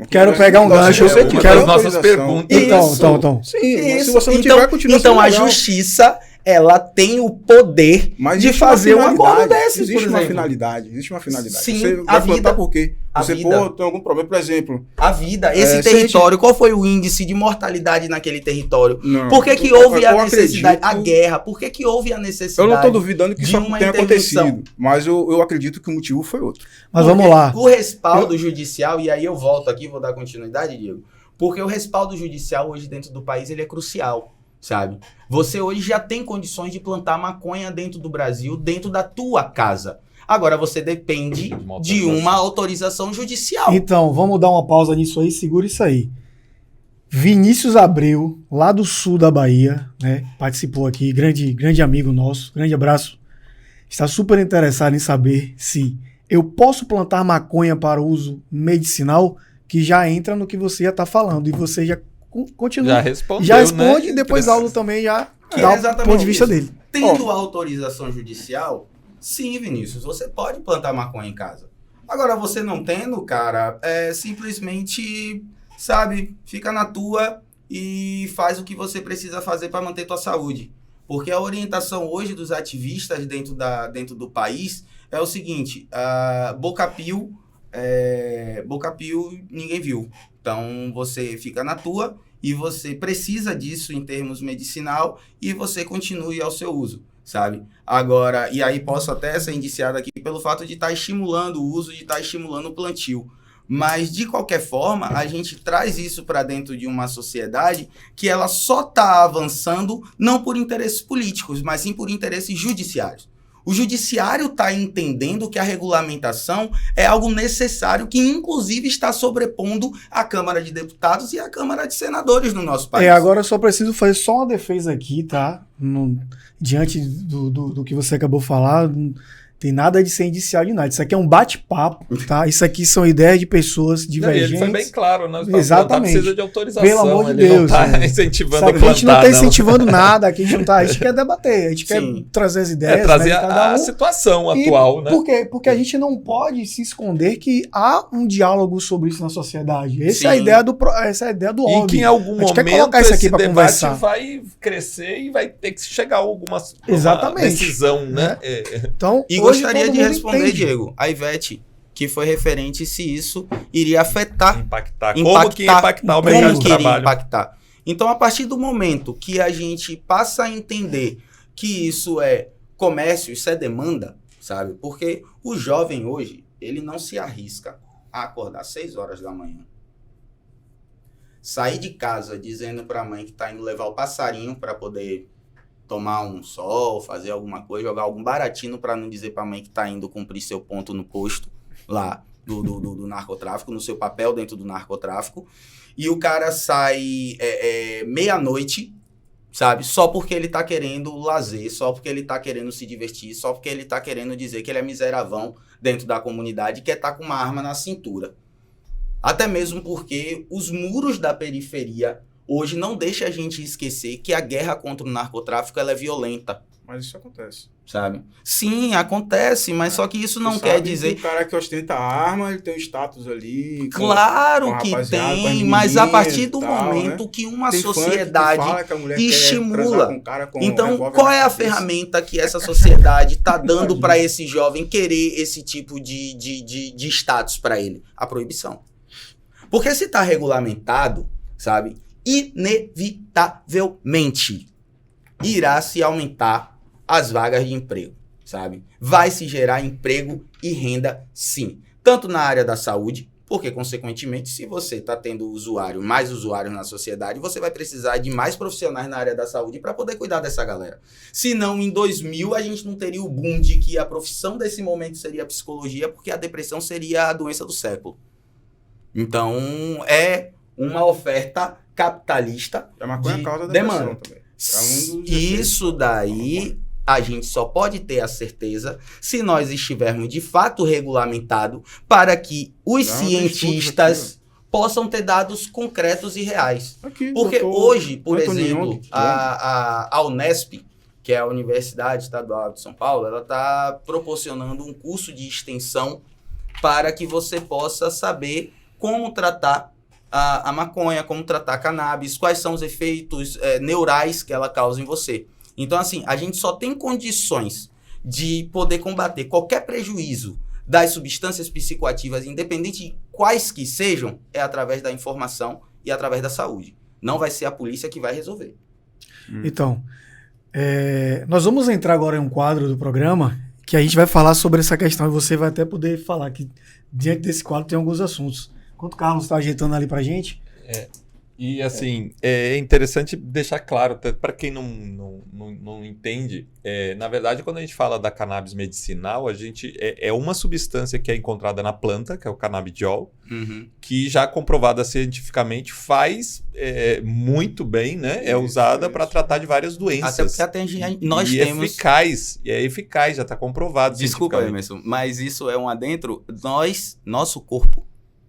Quero pegar um gancho. Quero as nossas perguntas. Então. Sim, se você não tiver, continua então a legal. Justiça, ela tem o poder de fazer um acordo desses, existe por uma exemplo. finalidade. Sim, você vai plantar por quê? Você tem algum problema, por exemplo. A vida, esse território, qual foi o índice de mortalidade naquele território? Não, por que houve a necessidade? A guerra, por que houve a necessidade? Eu não estou duvidando que isso tenha acontecido, mas eu acredito que o motivo foi outro. Mas vamos lá. O respaldo judicial, e aí eu volto aqui, vou dar continuidade, Diego, porque o respaldo judicial hoje dentro do país, ele é crucial. Sabe? Você hoje já tem condições de plantar maconha dentro do Brasil, dentro da tua casa. Agora você depende de uma autorização judicial. Então, vamos dar uma pausa nisso aí, segura isso aí. Vinícius Abreu, lá do sul da Bahia, né, participou aqui, grande amigo nosso, grande abraço. Está super interessado em saber se eu posso plantar maconha para uso medicinal, que já entra no que você já está falando, e você já continua. Já respondeu, já responde, né? e depois Aldo também já Que dá é o ponto de vista dele. Tendo autorização judicial, sim, Vinícius, você pode plantar maconha em casa. Agora, você não tendo, cara, simplesmente, sabe, fica na tua e faz o que você precisa fazer para manter tua saúde. Porque a orientação hoje dos ativistas dentro do país é o seguinte, Boca Pio ninguém viu. Então, você fica na tua e você precisa disso em termos medicinal e você continue ao seu uso, sabe? Agora, e aí posso até ser indiciado aqui pelo fato de estar estimulando o uso, de estar estimulando o plantio. Mas, de qualquer forma, a gente traz isso para dentro de uma sociedade que ela só está avançando não por interesses políticos, mas sim por interesses judiciários. O judiciário está entendendo que a regulamentação é algo necessário que, inclusive, está sobrepondo a Câmara de Deputados e a Câmara de Senadores no nosso país. Agora eu só preciso fazer só uma defesa aqui, tá? Diante do que você acabou de falar, não tem nada de ser indiciado de nada. Isso aqui é um bate-papo, tá? Isso aqui são ideias de pessoas divergentes. Ele foi bem claro, né? Exatamente. Precisa de autorização. Pelo amor de ele Deus. Não tá incentivando a plantar, a gente não está incentivando nada, aqui a gente quer debater, a gente quer trazer as ideias. Trazer a situação atual, né? Por quê? Porque a gente não pode se esconder que há um diálogo sobre isso na sociedade. Essa é a ideia do óbvio. E que em algum momento esse debate vai crescer e vai ter que chegar a alguma decisão, né? Então, e gostaria de responder, Diego, a Ivete, que foi referente se isso iria impactar. Como que ia impactar o mercado de trabalho. Então, a partir do momento que a gente passa a entender que isso é comércio, isso é demanda, sabe? Porque o jovem hoje, ele não se arrisca a acordar às 6 horas da manhã, sair de casa dizendo para a mãe que está indo levar o passarinho para poder tomar um sol, fazer alguma coisa, jogar algum baratinho para não dizer para a mãe que está indo cumprir seu ponto no posto lá do narcotráfico, no seu papel dentro do narcotráfico, e o cara sai meia-noite, sabe? Só porque ele tá querendo lazer, só porque ele tá querendo se divertir, só porque ele tá querendo dizer que ele é miseravão dentro da comunidade e quer estar com uma arma na cintura. Até mesmo porque os muros da periferia hoje não deixa a gente esquecer que a guerra contra o narcotráfico ela é violenta. Mas isso acontece. Sabe? Sim, acontece, mas só que isso não quer dizer... Que o cara que ostenta a arma, ele tem um status ali... Claro que tem, mas a partir do momento que uma sociedade estimula... Então, qual é a ferramenta que essa sociedade está dando para esse jovem querer esse tipo de status para ele? A proibição. Porque se está regulamentado, sabe, inevitavelmente irá se aumentar as vagas de emprego, sabe? Vai se gerar emprego e renda, sim. Tanto na área da saúde, Porque, consequentemente, se você está tendo mais usuários na sociedade, você vai precisar de mais profissionais na área da saúde para poder cuidar dessa galera. Senão, em 2000, a gente não teria o boom de que a profissão desse momento seria a psicologia, porque a depressão seria a doença do século. Então, é uma oferta capitalista A maconha de causa demanda. depressão também. É um dos efeitos. Isso daí a gente só pode ter a certeza se nós estivermos de fato regulamentado para que os Não, tem estudos cientistas possam ter dados concretos e reais. Aqui, Porque doutor hoje, por Antônio exemplo, Young. a Unesp, que é a Universidade Estadual de São Paulo, ela está proporcionando um curso de extensão para que você possa saber como tratar a maconha, como tratar a cannabis, quais são os efeitos neurais que ela causa em você. Então, assim, a gente só tem condições de poder combater qualquer prejuízo das substâncias psicoativas, independente de quais que sejam, é através da informação e através da saúde. Não vai ser a polícia que vai resolver. Então, nós vamos entrar agora em um quadro do programa que a gente vai falar sobre essa questão e você vai até poder falar que diante desse quadro tem alguns assuntos. Enquanto o Carlos está ajeitando ali pra gente. E assim, é interessante deixar claro, para quem não entende, na verdade, quando a gente fala da cannabis medicinal, a gente é uma substância que é encontrada na planta, que é o canabidiol, que já comprovada cientificamente faz muito bem, né? É usada para tratar de várias doenças. Até porque atende, nós e temos... é eficaz, já está comprovado. Desculpa, Emerson, mas isso é um adentro. Nosso corpo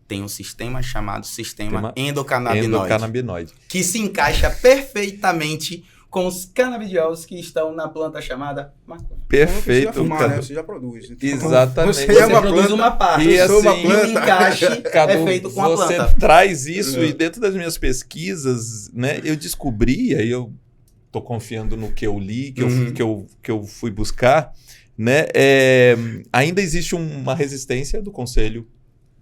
tem um sistema chamado sistema endocannabinoide, que se encaixa perfeitamente com os canabidiols que estão na planta chamada maconha. Perfeito. Você já fumar, né? Você já produz. Então, Exatamente. Você é uma produz planta, uma parte. E assim, o encaixe é feito com a você planta. traz isso e dentro das minhas pesquisas, né, eu descobri, aí eu tô confiando no que eu li, que eu fui buscar, né, ainda existe uma resistência do Conselho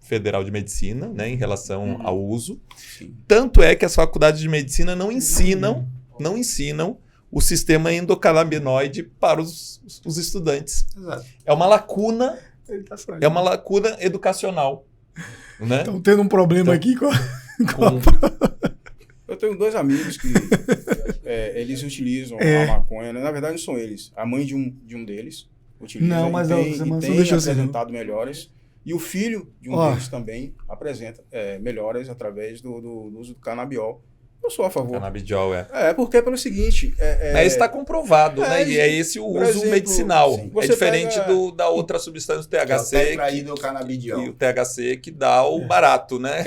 Federal de Medicina, né, em relação ao uso. Sim. Tanto é que as faculdades de medicina não ensinam o sistema endocannabinoide para os estudantes. Exato. É uma lacuna, Ele tá saindo. é uma lacuna educacional, né? Estão tendo um problema aqui com Eu tenho 2 amigos que eles utilizam a maconha, né? Na verdade, não são eles. A mãe de um deles utiliza Não, mas tem apresentado melhores. E o filho de um deles também apresenta melhoras através do uso do canabiol. Eu sou a favor. Canabidiol, Porque é pelo seguinte... Mas está comprovado, né? E é esse o uso exemplo, medicinal. sim. É diferente da outra substância, o THC, Tetraidrocanabidiol. e o THC que dá o barato, né?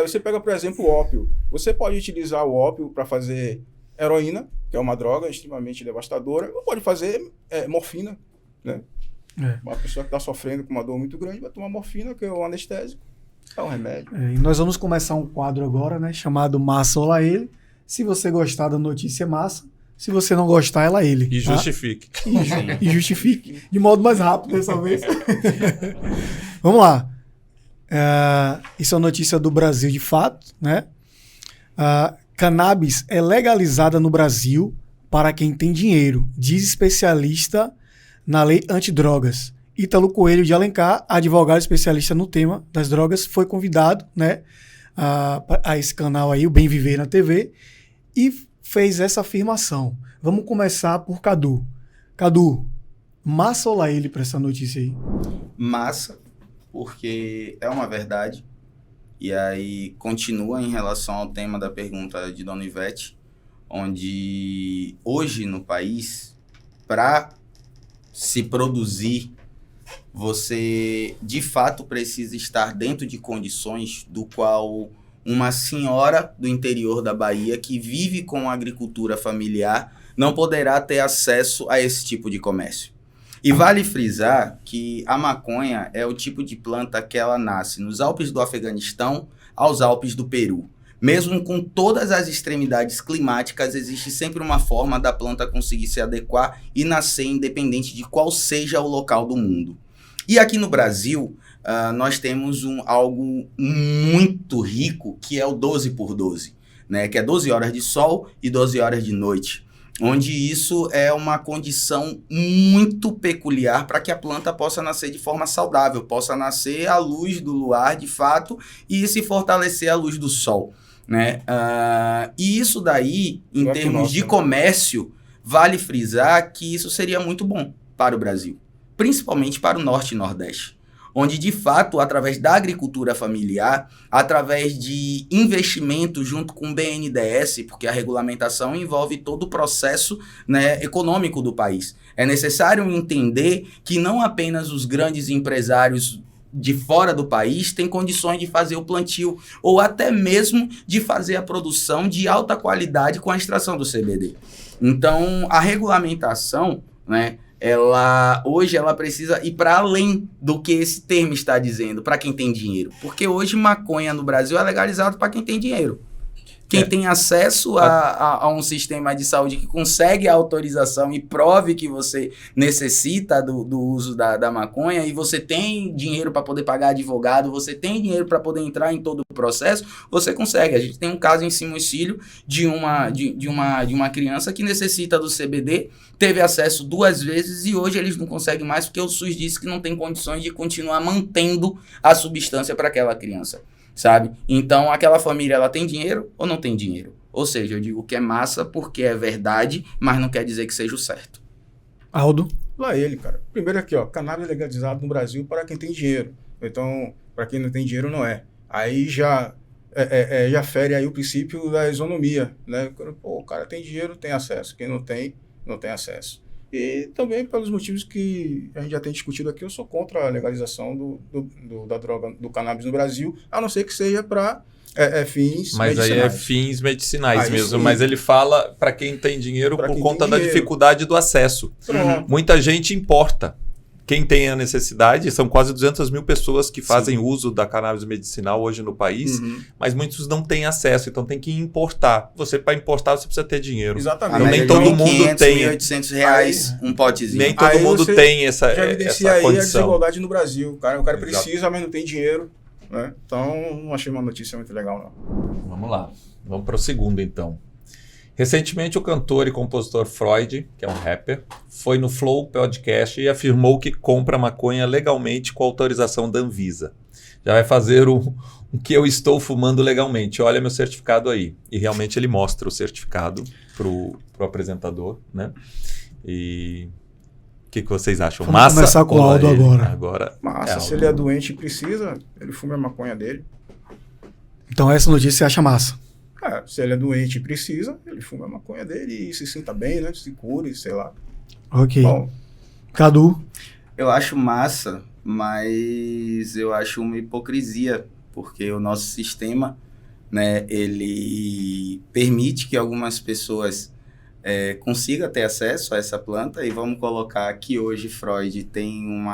Você pega, por exemplo, o ópio. Você pode utilizar o ópio para fazer heroína, que é uma droga extremamente devastadora. Ou pode fazer morfina, né? Uma pessoa que está sofrendo com uma dor muito grande vai tomar morfina, que é um anestésico. É um remédio. E nós vamos começar um quadro agora, né? Chamado Massa ou Lá Ele. Se você gostar da notícia, massa. Se você não gostar, é lá ele. E justifique. E justifique. De modo mais rápido dessa vez. Vamos lá. Isso é uma notícia do Brasil de fato, né? Cannabis é legalizada no Brasil para quem tem dinheiro, diz especialista na lei antidrogas. Ítalo Coelho de Alencar, advogado especialista no tema das drogas, foi convidado, né, a esse canal aí, o Bem Viver na TV, e fez essa afirmação. Vamos começar por Cadu. Cadu, massa ou lá ele para essa notícia aí? Massa, porque é uma verdade. E aí continua em relação ao tema da pergunta de Dona Ivete, onde hoje no país, para se produzir, você de fato precisa estar dentro de condições do qual uma senhora do interior da Bahia que vive com a agricultura familiar não poderá ter acesso a esse tipo de comércio. E vale frisar que a maconha é o tipo de planta que ela nasce nos Alpes do Afeganistão aos Alpes do Peru. Mesmo com todas as extremidades climáticas, existe sempre uma forma da planta conseguir se adequar e nascer independente de qual seja o local do mundo. E aqui no Brasil, nós temos algo muito rico, que é o 12 por 12, né? Que é 12 horas de sol e 12 horas de noite. onde isso é uma condição muito peculiar para que a planta possa nascer de forma saudável, possa nascer à luz do luar, de fato, e se fortalecer à luz do sol, né? E isso daí, em termos de comércio, vale frisar que isso seria muito bom para o Brasil, principalmente para o Norte e Nordeste, onde, de fato, através da agricultura familiar, através de investimento junto com o BNDES, porque a regulamentação envolve todo o processo, né, econômico do país. É necessário entender que não apenas os grandes empresários de fora do país têm condições de fazer o plantio ou até mesmo de fazer a produção de alta qualidade com a extração do CBD. Então, a regulamentação, né, hoje ela precisa ir para além do que esse termo está dizendo, para quem tem dinheiro. Porque hoje maconha no Brasil é legalizado para quem tem dinheiro. Quem tem acesso a um sistema de saúde que consegue a autorização e prove que você necessita do uso da maconha, e você tem dinheiro para poder pagar advogado, você tem dinheiro para poder entrar em todo o processo, você consegue. A gente tem um caso em Simões Filho de uma criança que necessita do CBD, teve acesso 2 vezes e hoje eles não conseguem mais porque o SUS disse que não tem condições de continuar mantendo a substância para aquela criança. Sabe? Então, aquela família, ela tem dinheiro ou não tem dinheiro? Ou seja, eu digo que é massa porque é verdade, mas não quer dizer que seja o certo. Aldo? Lá ele, cara. Primeiro aqui, ó, cannabis legalizado no Brasil para quem tem dinheiro. Então, para quem não tem dinheiro, não é. Aí já fere aí o princípio da isonomia, né? Pô, o cara tem dinheiro, tem acesso. Quem não tem, não tem acesso. E também pelos motivos que a gente já tem discutido aqui, eu sou contra a legalização da droga, do cannabis no Brasil, a não ser que seja para fins Mas medicinais. aí é fins medicinais Aí mesmo. sim. Mas ele fala para quem tem dinheiro Pra por quem conta tem da dinheiro. dificuldade do acesso. Pronto. Muita gente importa. Quem tem a necessidade, são quase 200 mil pessoas que fazem uso da cannabis medicinal hoje no país, mas muitos não têm acesso, então tem que importar. Você, para importar, você precisa ter dinheiro. Exatamente. Então, nem todo mundo tem. R$1.800 um potezinho. Nem todo Aí mundo você tem essa Já evidencia essa aí a condição. desigualdade no Brasil. O cara Exato. precisa, mas não tem dinheiro. Né? Então, não achei uma notícia muito legal, não. Vamos lá. Vamos para o segundo, então. Recentemente, o cantor e compositor Freud, que é um rapper, foi no Flow Podcast e afirmou que compra maconha legalmente com autorização da Anvisa. Já vai fazer o que eu estou fumando legalmente. Olha meu certificado aí. E realmente ele mostra o certificado pro apresentador, né? E o que vocês acham? Vamos Massa? começar com o Aldo ele? agora. Massa, se ele é doente e precisa, ele fuma a maconha dele. Então essa notícia você acha massa. Se ele é doente e precisa, ele fuma a maconha dele e se sinta bem, né? Se cure, sei lá. Ok. Bom, Cadu? Eu acho massa, mas eu acho uma hipocrisia, porque o nosso sistema, né, ele permite que algumas pessoas consigam ter acesso a essa planta, e vamos colocar que hoje Freud tem um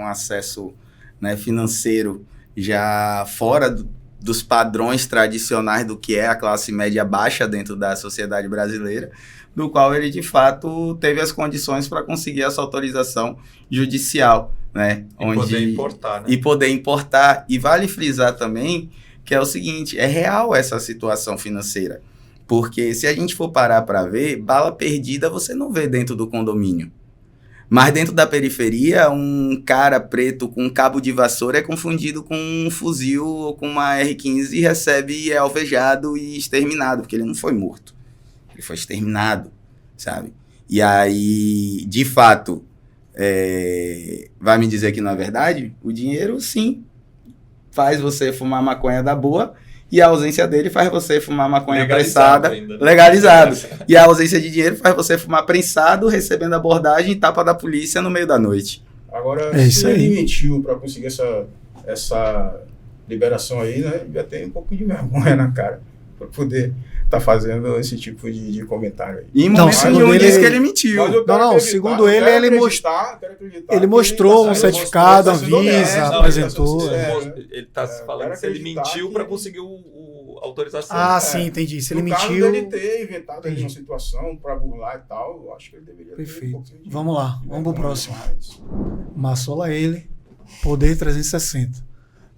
acesso, né, financeiro já fora dos padrões tradicionais do que é a classe média baixa dentro da sociedade brasileira, do qual ele, de fato, teve as condições para conseguir essa autorização judicial, né? Poder importar, né? E poder importar. E vale frisar também que é o seguinte, é real essa situação financeira. Porque se a gente for parar para ver, bala perdida você não vê dentro do condomínio. Mas dentro da periferia, um cara preto com um cabo de vassoura é confundido com um fuzil ou com uma R-15 e recebe, é alvejado e exterminado, porque ele não foi morto. Ele foi exterminado, sabe? E aí, de fato, vai me dizer que não é verdade? O dinheiro, sim, faz você fumar maconha da boa, e a ausência dele faz você fumar maconha prensada, legalizado. E a ausência de dinheiro faz você fumar prensado, recebendo abordagem e tapa da polícia no meio da noite. agora, É isso se aí. ele mentiu para conseguir essa liberação aí, né? Já tem um pouco de vergonha na cara para poder estar fazendo esse tipo de comentário aí. E em Não, momento segundo nenhum ele- disse que ele mentiu. Mas eu quero Não, acreditar, segundo eu ele, quero ele acreditar, quero acreditar ele que mostrou tá um sendo- certificado, tá sendo Anvisa, honesto, apresentou. tá sendo Não, sincero. ele está falando quero se ele acreditar mentiu que- para conseguir a autorização. Ah, sim, entendi. Se ele No caso mentiu... dele ter inventado ali Entendi. uma situação para burlar e tal, eu acho que ele deveria ter um Perfeito. pouquinho de... Vamos lá, de vamos pro vergonha, próximo. mas- Massola ele, Poder 360.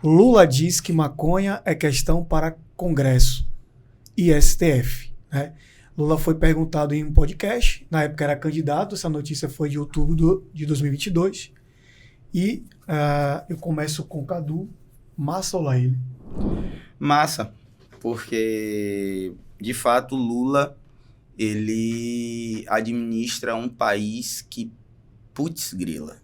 Lula diz que maconha é questão para Congresso e STF. Né? Lula foi perguntado em um podcast, na época era candidato, essa notícia foi de outubro de 2022. E eu começo com o Cadu, massa ou Laíle? Massa, porque de fato Lula, ele administra um país que, putz grila,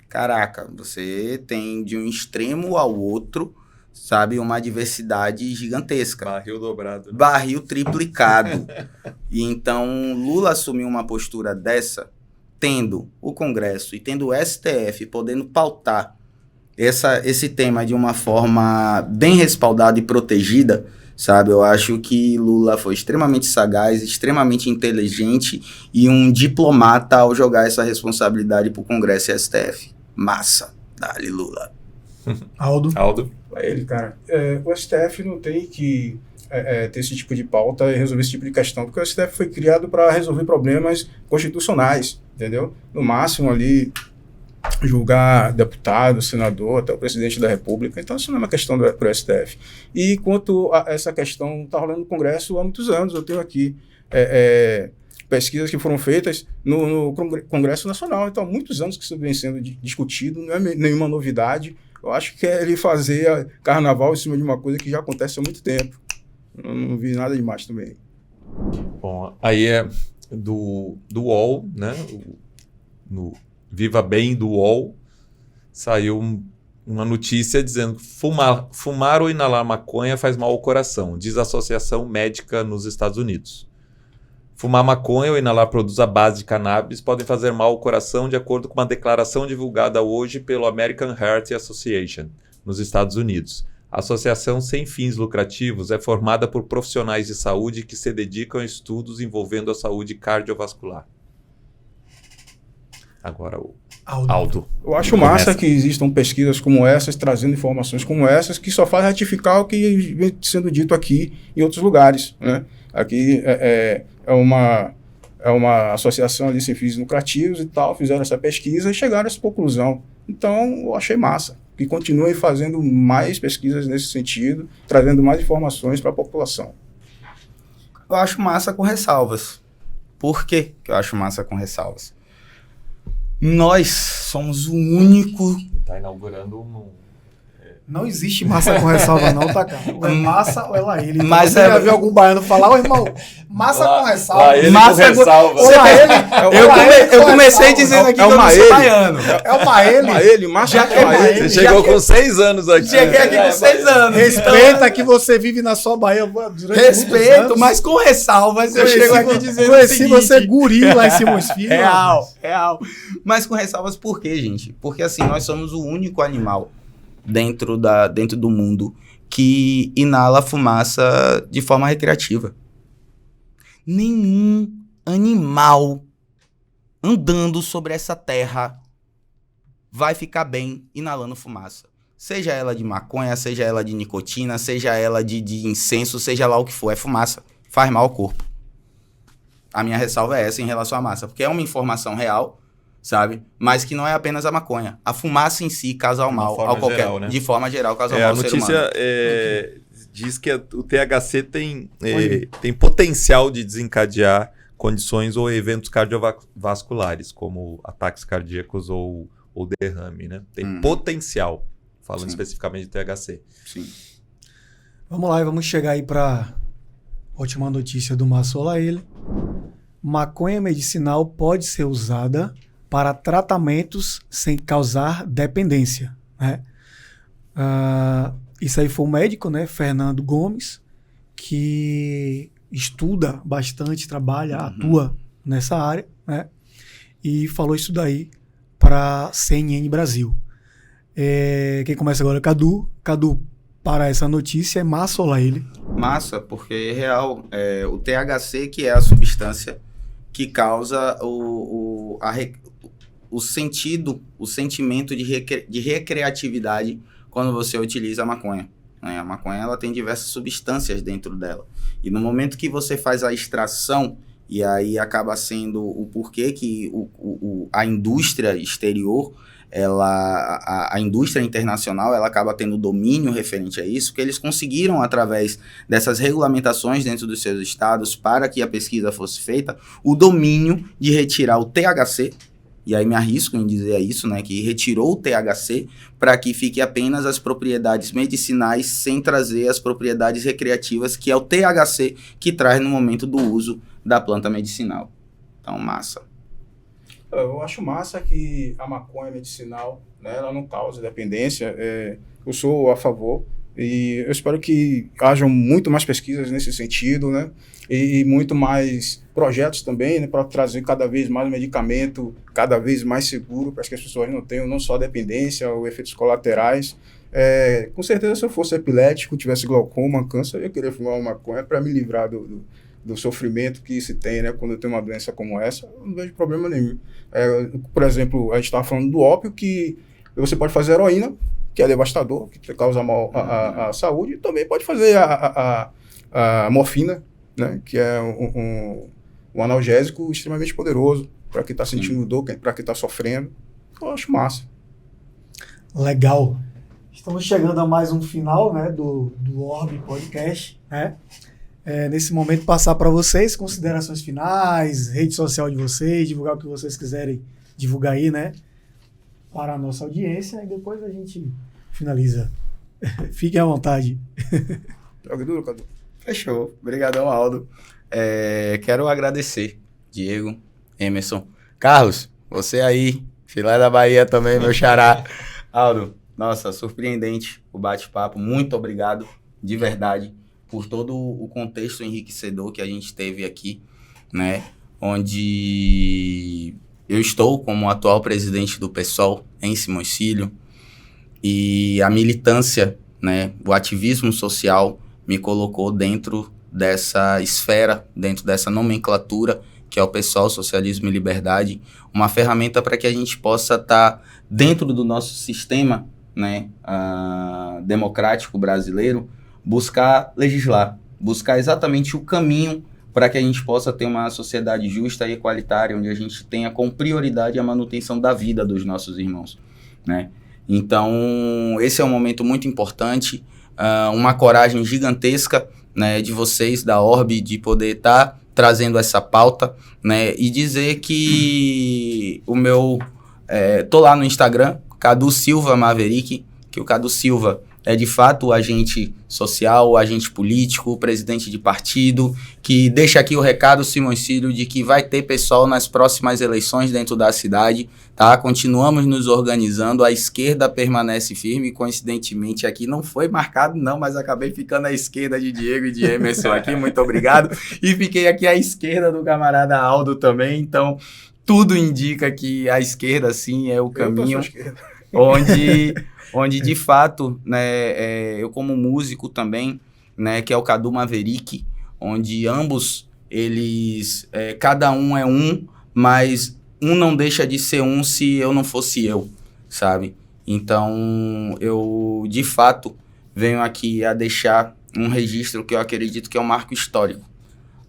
caraca, você tem de um extremo ao outro, sabe, uma diversidade gigantesca. Barril dobrado. Né? Barril triplicado. E então Lula assumiu uma postura dessa, tendo o Congresso e tendo o STF podendo pautar esse tema de uma forma bem respaldada e protegida, sabe? Eu acho que Lula foi extremamente sagaz, extremamente inteligente e um diplomata ao jogar essa responsabilidade para o Congresso e STF. Massa. Dale, Lula. Aldo. Pra ele, cara, o STF não tem que ter esse tipo de pauta e resolver esse tipo de questão, porque o STF foi criado para resolver problemas constitucionais, entendeu? No máximo ali, julgar deputado, senador, até o presidente da República. Então isso não é uma questão para o STF. E quanto a essa questão, está rolando no Congresso há muitos anos. Eu tenho aqui pesquisas que foram feitas no Congresso Nacional. Então há muitos anos que isso vem sendo discutido, não é nenhuma novidade. Eu acho que é ele fazer carnaval em cima de uma coisa que já acontece há muito tempo. Eu não vi nada demais também. Bom, aí é do UOL, né? No Viva Bem do UOL, saiu uma notícia dizendo que fumar ou inalar maconha faz mal ao coração, diz a Associação Médica nos Estados Unidos. Fumar maconha ou inalar produtos à base de cannabis podem fazer mal ao coração, de acordo com uma declaração divulgada hoje pelo American Heart Association, nos Estados Unidos. A associação sem fins lucrativos é formada por profissionais de saúde que se dedicam a estudos envolvendo a saúde cardiovascular. Agora o Aldo. Eu acho massa que existam pesquisas como essas, trazendo informações como essas, que só faz ratificar o que vem sendo dito aqui em outros lugares, né? Aqui é uma associação ali sem fins lucrativos e tal, fizeram essa pesquisa e chegaram a essa conclusão. Então, eu achei massa. Que continuem fazendo mais pesquisas nesse sentido, trazendo mais informações para a população. Eu acho massa com ressalvas. Por que eu acho massa com ressalvas? Nós somos o único... Está inaugurando Não existe massa com ressalva não, tá, cara? Ou é massa ou é Laíle. Então, mas você já viu algum baiano falar, ô irmão, massa com ressalva. Laíle massa com ressalva. Ou Laíle, Eu comecei dizendo aqui que eu não sou baiano. É o Maele. Massa Já com que é Maele. Maele. Você chegou com 6 anos aqui. Cheguei aqui com 6 anos. Respeita que você vive na sua Bahia durante muitos Respeito, anos. mas com ressalvas eu chego aqui dizendo o Conheci seguinte. você guri lá em Simões Filho. Real. Mas com ressalvas por quê, gente? Porque assim, nós somos o único animal dentro do mundo que inala fumaça de forma recreativa. Nenhum animal andando sobre essa terra vai ficar bem inalando fumaça. Seja ela de maconha, seja ela de nicotina, seja ela de incenso, seja lá o que for, é fumaça. Faz mal ao corpo. A minha ressalva é essa em relação à massa, porque é uma informação real, sabe? Mas que não é apenas a maconha. A fumaça em si causa mal ao qualquer... Geral, né? De forma geral, causa mal ao ser humano. A notícia diz que o THC tem potencial de desencadear condições ou eventos cardiovasculares, como ataques cardíacos ou derrame, né? Tem potencial, falando especificamente de THC. Sim. Vamos lá, vamos chegar aí para última notícia do Massa ou Laíle. Maconha medicinal pode ser usada para tratamentos sem causar dependência, né? Isso aí foi um médico, né, Fernando Gomes, que estuda bastante, trabalha, atua nessa área, né? E falou isso daí para CNN Brasil. Quem começa agora é Cadu. Cadu, para essa notícia, é massa ou Laíle? Massa, porque é real. O THC, que é a substância que causa o sentimento de recreatividade quando você utiliza a maconha, né? A maconha ela tem diversas substâncias dentro dela. E no momento que você faz a extração, e aí acaba sendo o porquê que a indústria exterior a indústria internacional ela acaba tendo domínio referente a isso, porque eles conseguiram, através dessas regulamentações dentro dos seus estados, para que a pesquisa fosse feita, o domínio de retirar o THC, e aí me arrisco em dizer isso, né, que retirou o THC para que fique apenas as propriedades medicinais sem trazer as propriedades recreativas, que é o THC que traz no momento do uso da planta medicinal. Então, massa. Eu acho massa que a maconha medicinal, né, ela não causa dependência. Eu sou a favor e eu espero que hajam muito mais pesquisas nesse sentido, né, e muito mais projetos também, né, para trazer cada vez mais medicamento, cada vez mais seguro, para que as pessoas não tenham não só dependência ou efeitos colaterais. Com certeza, se eu fosse epilético, tivesse glaucoma, câncer, eu ia querer fumar uma maconha para me livrar do sofrimento que se tem, né, quando eu tenho uma doença como essa. Eu não vejo problema nenhum. Por exemplo, a gente estava falando do ópio, que você pode fazer heroína, que é devastador, que causa mal à saúde, e também pode fazer a morfina, né, que é um analgésico extremamente poderoso para quem está sentindo dor, para quem está sofrendo. Eu acho massa. Legal. Estamos chegando a mais um final, né, do Orbe Podcast, né? Nesse momento, passar para vocês considerações finais, rede social de vocês, divulgar o que vocês quiserem divulgar aí, né, para a nossa audiência, e depois a gente finaliza. Fiquem à vontade. Joga duro, Cadu. Fechou. Obrigadão, Aldo. Quero agradecer, Diego, Emerson. Carlos, você aí, filé da Bahia também, meu xará. Aldo, nossa, surpreendente o bate-papo. Muito obrigado, de verdade, por todo o contexto enriquecedor que a gente teve aqui, né? Onde eu estou como atual presidente do PSOL em Simões Filho, e a militância, né, o ativismo social me colocou dentro dessa esfera, dentro dessa nomenclatura, que é o PSOL, Socialismo e Liberdade, uma ferramenta para que a gente possa estar dentro do nosso sistema, né, democrático brasileiro, buscar legislar, buscar exatamente o caminho para que a gente possa ter uma sociedade justa e equalitária, onde a gente tenha como prioridade a manutenção da vida dos nossos irmãos, né? Então, esse é um momento muito importante, uma coragem gigantesca, né, de vocês, da Orbe, de poder estar trazendo essa pauta, né, e dizer que o meu... tô lá no Instagram, Cadu Silva Maverick, que o Cadu Silva é de fato o agente social, o agente político, o presidente de partido, que deixa aqui o recado, Simões Filho, de que vai ter pessoal nas próximas eleições dentro da cidade, tá? Continuamos nos organizando, a esquerda permanece firme, coincidentemente aqui não foi marcado não, mas acabei ficando à esquerda de Diego e de Emerson aqui, muito obrigado, e fiquei aqui à esquerda do camarada Aldo também, então tudo indica que a esquerda sim é o caminho onde de fato, né, eu como músico também, né, que é o Cadu Maverick, onde ambos, eles, cada um é um, mas um não deixa de ser um se eu não fosse eu, sabe? Então, eu, de fato, venho aqui a deixar um registro que eu acredito que é um marco histórico.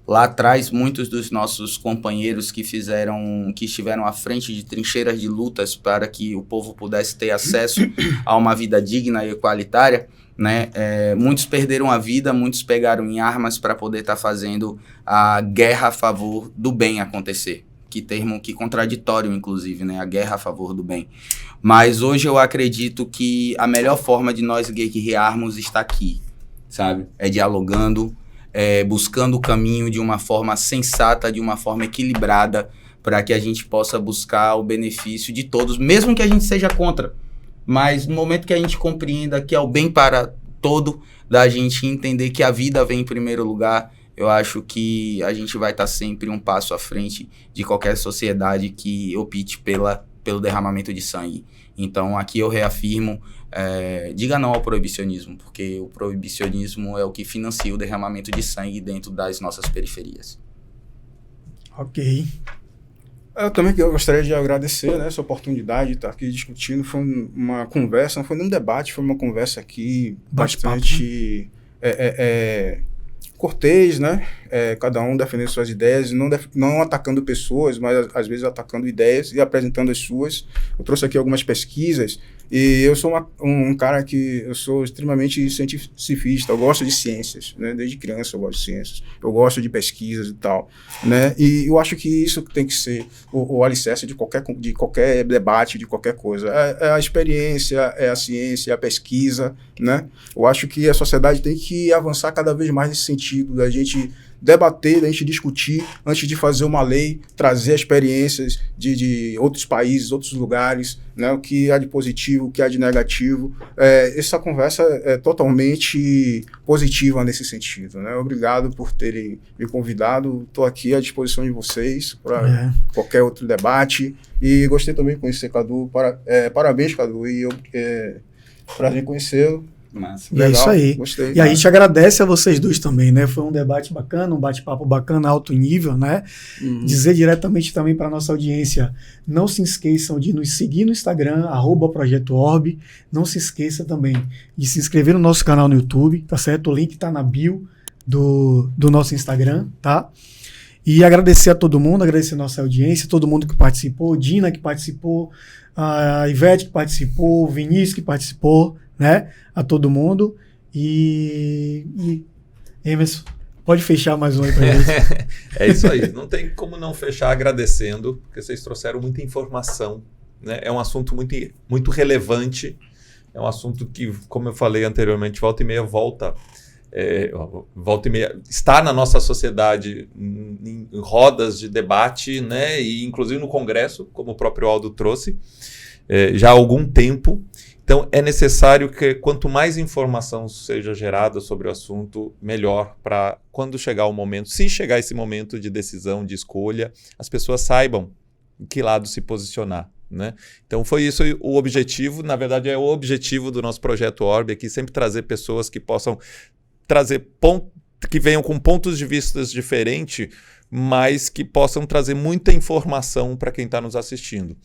Lá atrás, muitos dos nossos companheiros que estiveram à frente de trincheiras de lutas para que o povo pudesse ter acesso a uma vida digna e equalitária, né? Muitos perderam a vida, muitos pegaram em armas para poder estar fazendo a guerra a favor do bem acontecer. Que termo que contraditório, inclusive, né? A guerra a favor do bem. Mas hoje eu acredito que a melhor forma de nós guerrearmos está aqui, sabe? É dialogando, buscando o caminho de uma forma sensata, de uma forma equilibrada, para que a gente possa buscar o benefício de todos, mesmo que a gente seja contra. Mas no momento que a gente compreenda que é o bem para todo, da gente entender que a vida vem em primeiro lugar, eu acho que a gente vai estar sempre um passo à frente de qualquer sociedade que opte pelo derramamento de sangue. Então aqui eu reafirmo, diga não ao proibicionismo, porque o proibicionismo é o que financia o derramamento de sangue dentro das nossas periferias. Ok. Eu também gostaria de agradecer, né, essa oportunidade de estar aqui discutindo. Foi uma conversa, não foi nem um debate, foi uma conversa aqui bastante cortês, né? cada um defendendo suas ideias, não atacando pessoas, mas às vezes atacando ideias e apresentando as suas. Eu trouxe aqui algumas pesquisas e eu sou um cara que eu sou extremamente cientificista, eu gosto de ciências, né? Desde criança eu gosto de ciências, eu gosto de pesquisas e tal, né? E eu acho que isso tem que ser o alicerce de qualquer debate, de qualquer coisa. É a experiência, é a ciência, é a pesquisa, né? Eu acho que a sociedade tem que avançar cada vez mais nesse sentido, da gente debater, da gente discutir antes de fazer uma lei, trazer experiências de outros países, outros lugares, né? O que há de positivo, o que há de negativo. Essa conversa é totalmente positiva nesse sentido, né? Obrigado por terem me convidado. Estou aqui à disposição de vocês para qualquer outro debate. E gostei também de conhecer Cadu. Parabéns, Cadu. E prazer em conhecê-lo. Massa. E é isso aí. Gostei. E a gente agradece a vocês dois também, né? Foi um debate bacana, um bate-papo bacana, alto nível, né? Dizer diretamente também para nossa audiência, não se esqueçam de nos seguir no Instagram, @ProjetoOrb. Não se esqueça também de se inscrever no nosso canal no YouTube, tá certo? O link tá na bio do nosso Instagram, tá? E agradecer a todo mundo, agradecer a nossa audiência, todo mundo que participou, Dina que participou, a Ivete que participou, o Vinícius que participou, né? A todo mundo. E Emerson, pode fechar mais um aí pra gente. É isso aí. Não tem como não fechar agradecendo, porque vocês trouxeram muita informação, né? É um assunto muito, muito relevante. É um assunto que, como eu falei anteriormente, volta e meia está na nossa sociedade em rodas de debate, né? E inclusive no Congresso, como o próprio Aldo trouxe, já há algum tempo. Então, é necessário que quanto mais informação seja gerada sobre o assunto, melhor para quando chegar o momento, se chegar esse momento de decisão, de escolha, as pessoas saibam em que lado se posicionar, né? Então, foi isso o objetivo. Na verdade, é o objetivo do nosso projeto Orb aqui, sempre trazer pessoas que possam trazer que venham com pontos de vista diferentes, mas que possam trazer muita informação para quem está nos assistindo.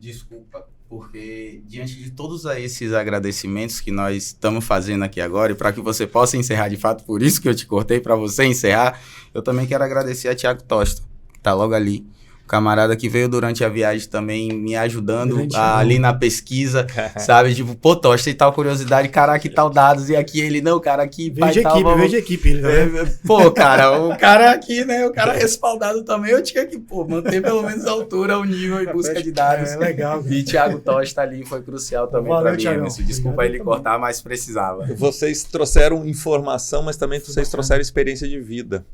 Desculpa. Porque diante de todos esses agradecimentos que nós estamos fazendo aqui agora, e para que você possa encerrar de fato, por isso que eu te cortei, para você encerrar, eu também quero agradecer a Thiago Tosta, que está logo ali. O camarada que veio durante a viagem também me ajudando ali na pesquisa, sabe? Tipo, pô, Tosta, e tal curiosidade, cara, aqui tal dados, e aqui ele, não, cara, aqui... Veio de equipe. Ele, pô, cara, o cara aqui, né, o cara respaldado também, eu tinha que, pô, manter pelo menos a altura, o nível em busca de dados. É legal. E Thiago Tosta ali foi crucial também para mim, Emerson. Desculpa ele cortar, mas precisava. Vocês trouxeram informação, mas também vocês trouxeram experiência de vida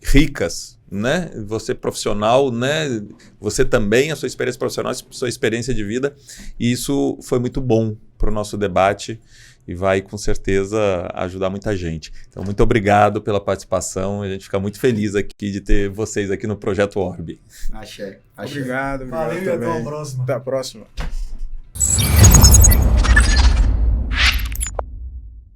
ricas, né? Você profissional, né? Você também, a sua experiência profissional, a sua experiência de vida. E isso foi muito bom para o nosso debate e vai, com certeza, ajudar muita gente. Então, muito obrigado pela participação. A gente fica muito feliz aqui de ter vocês aqui no Projeto Orb. Obrigado. Valeu e até a próxima. Até a próxima.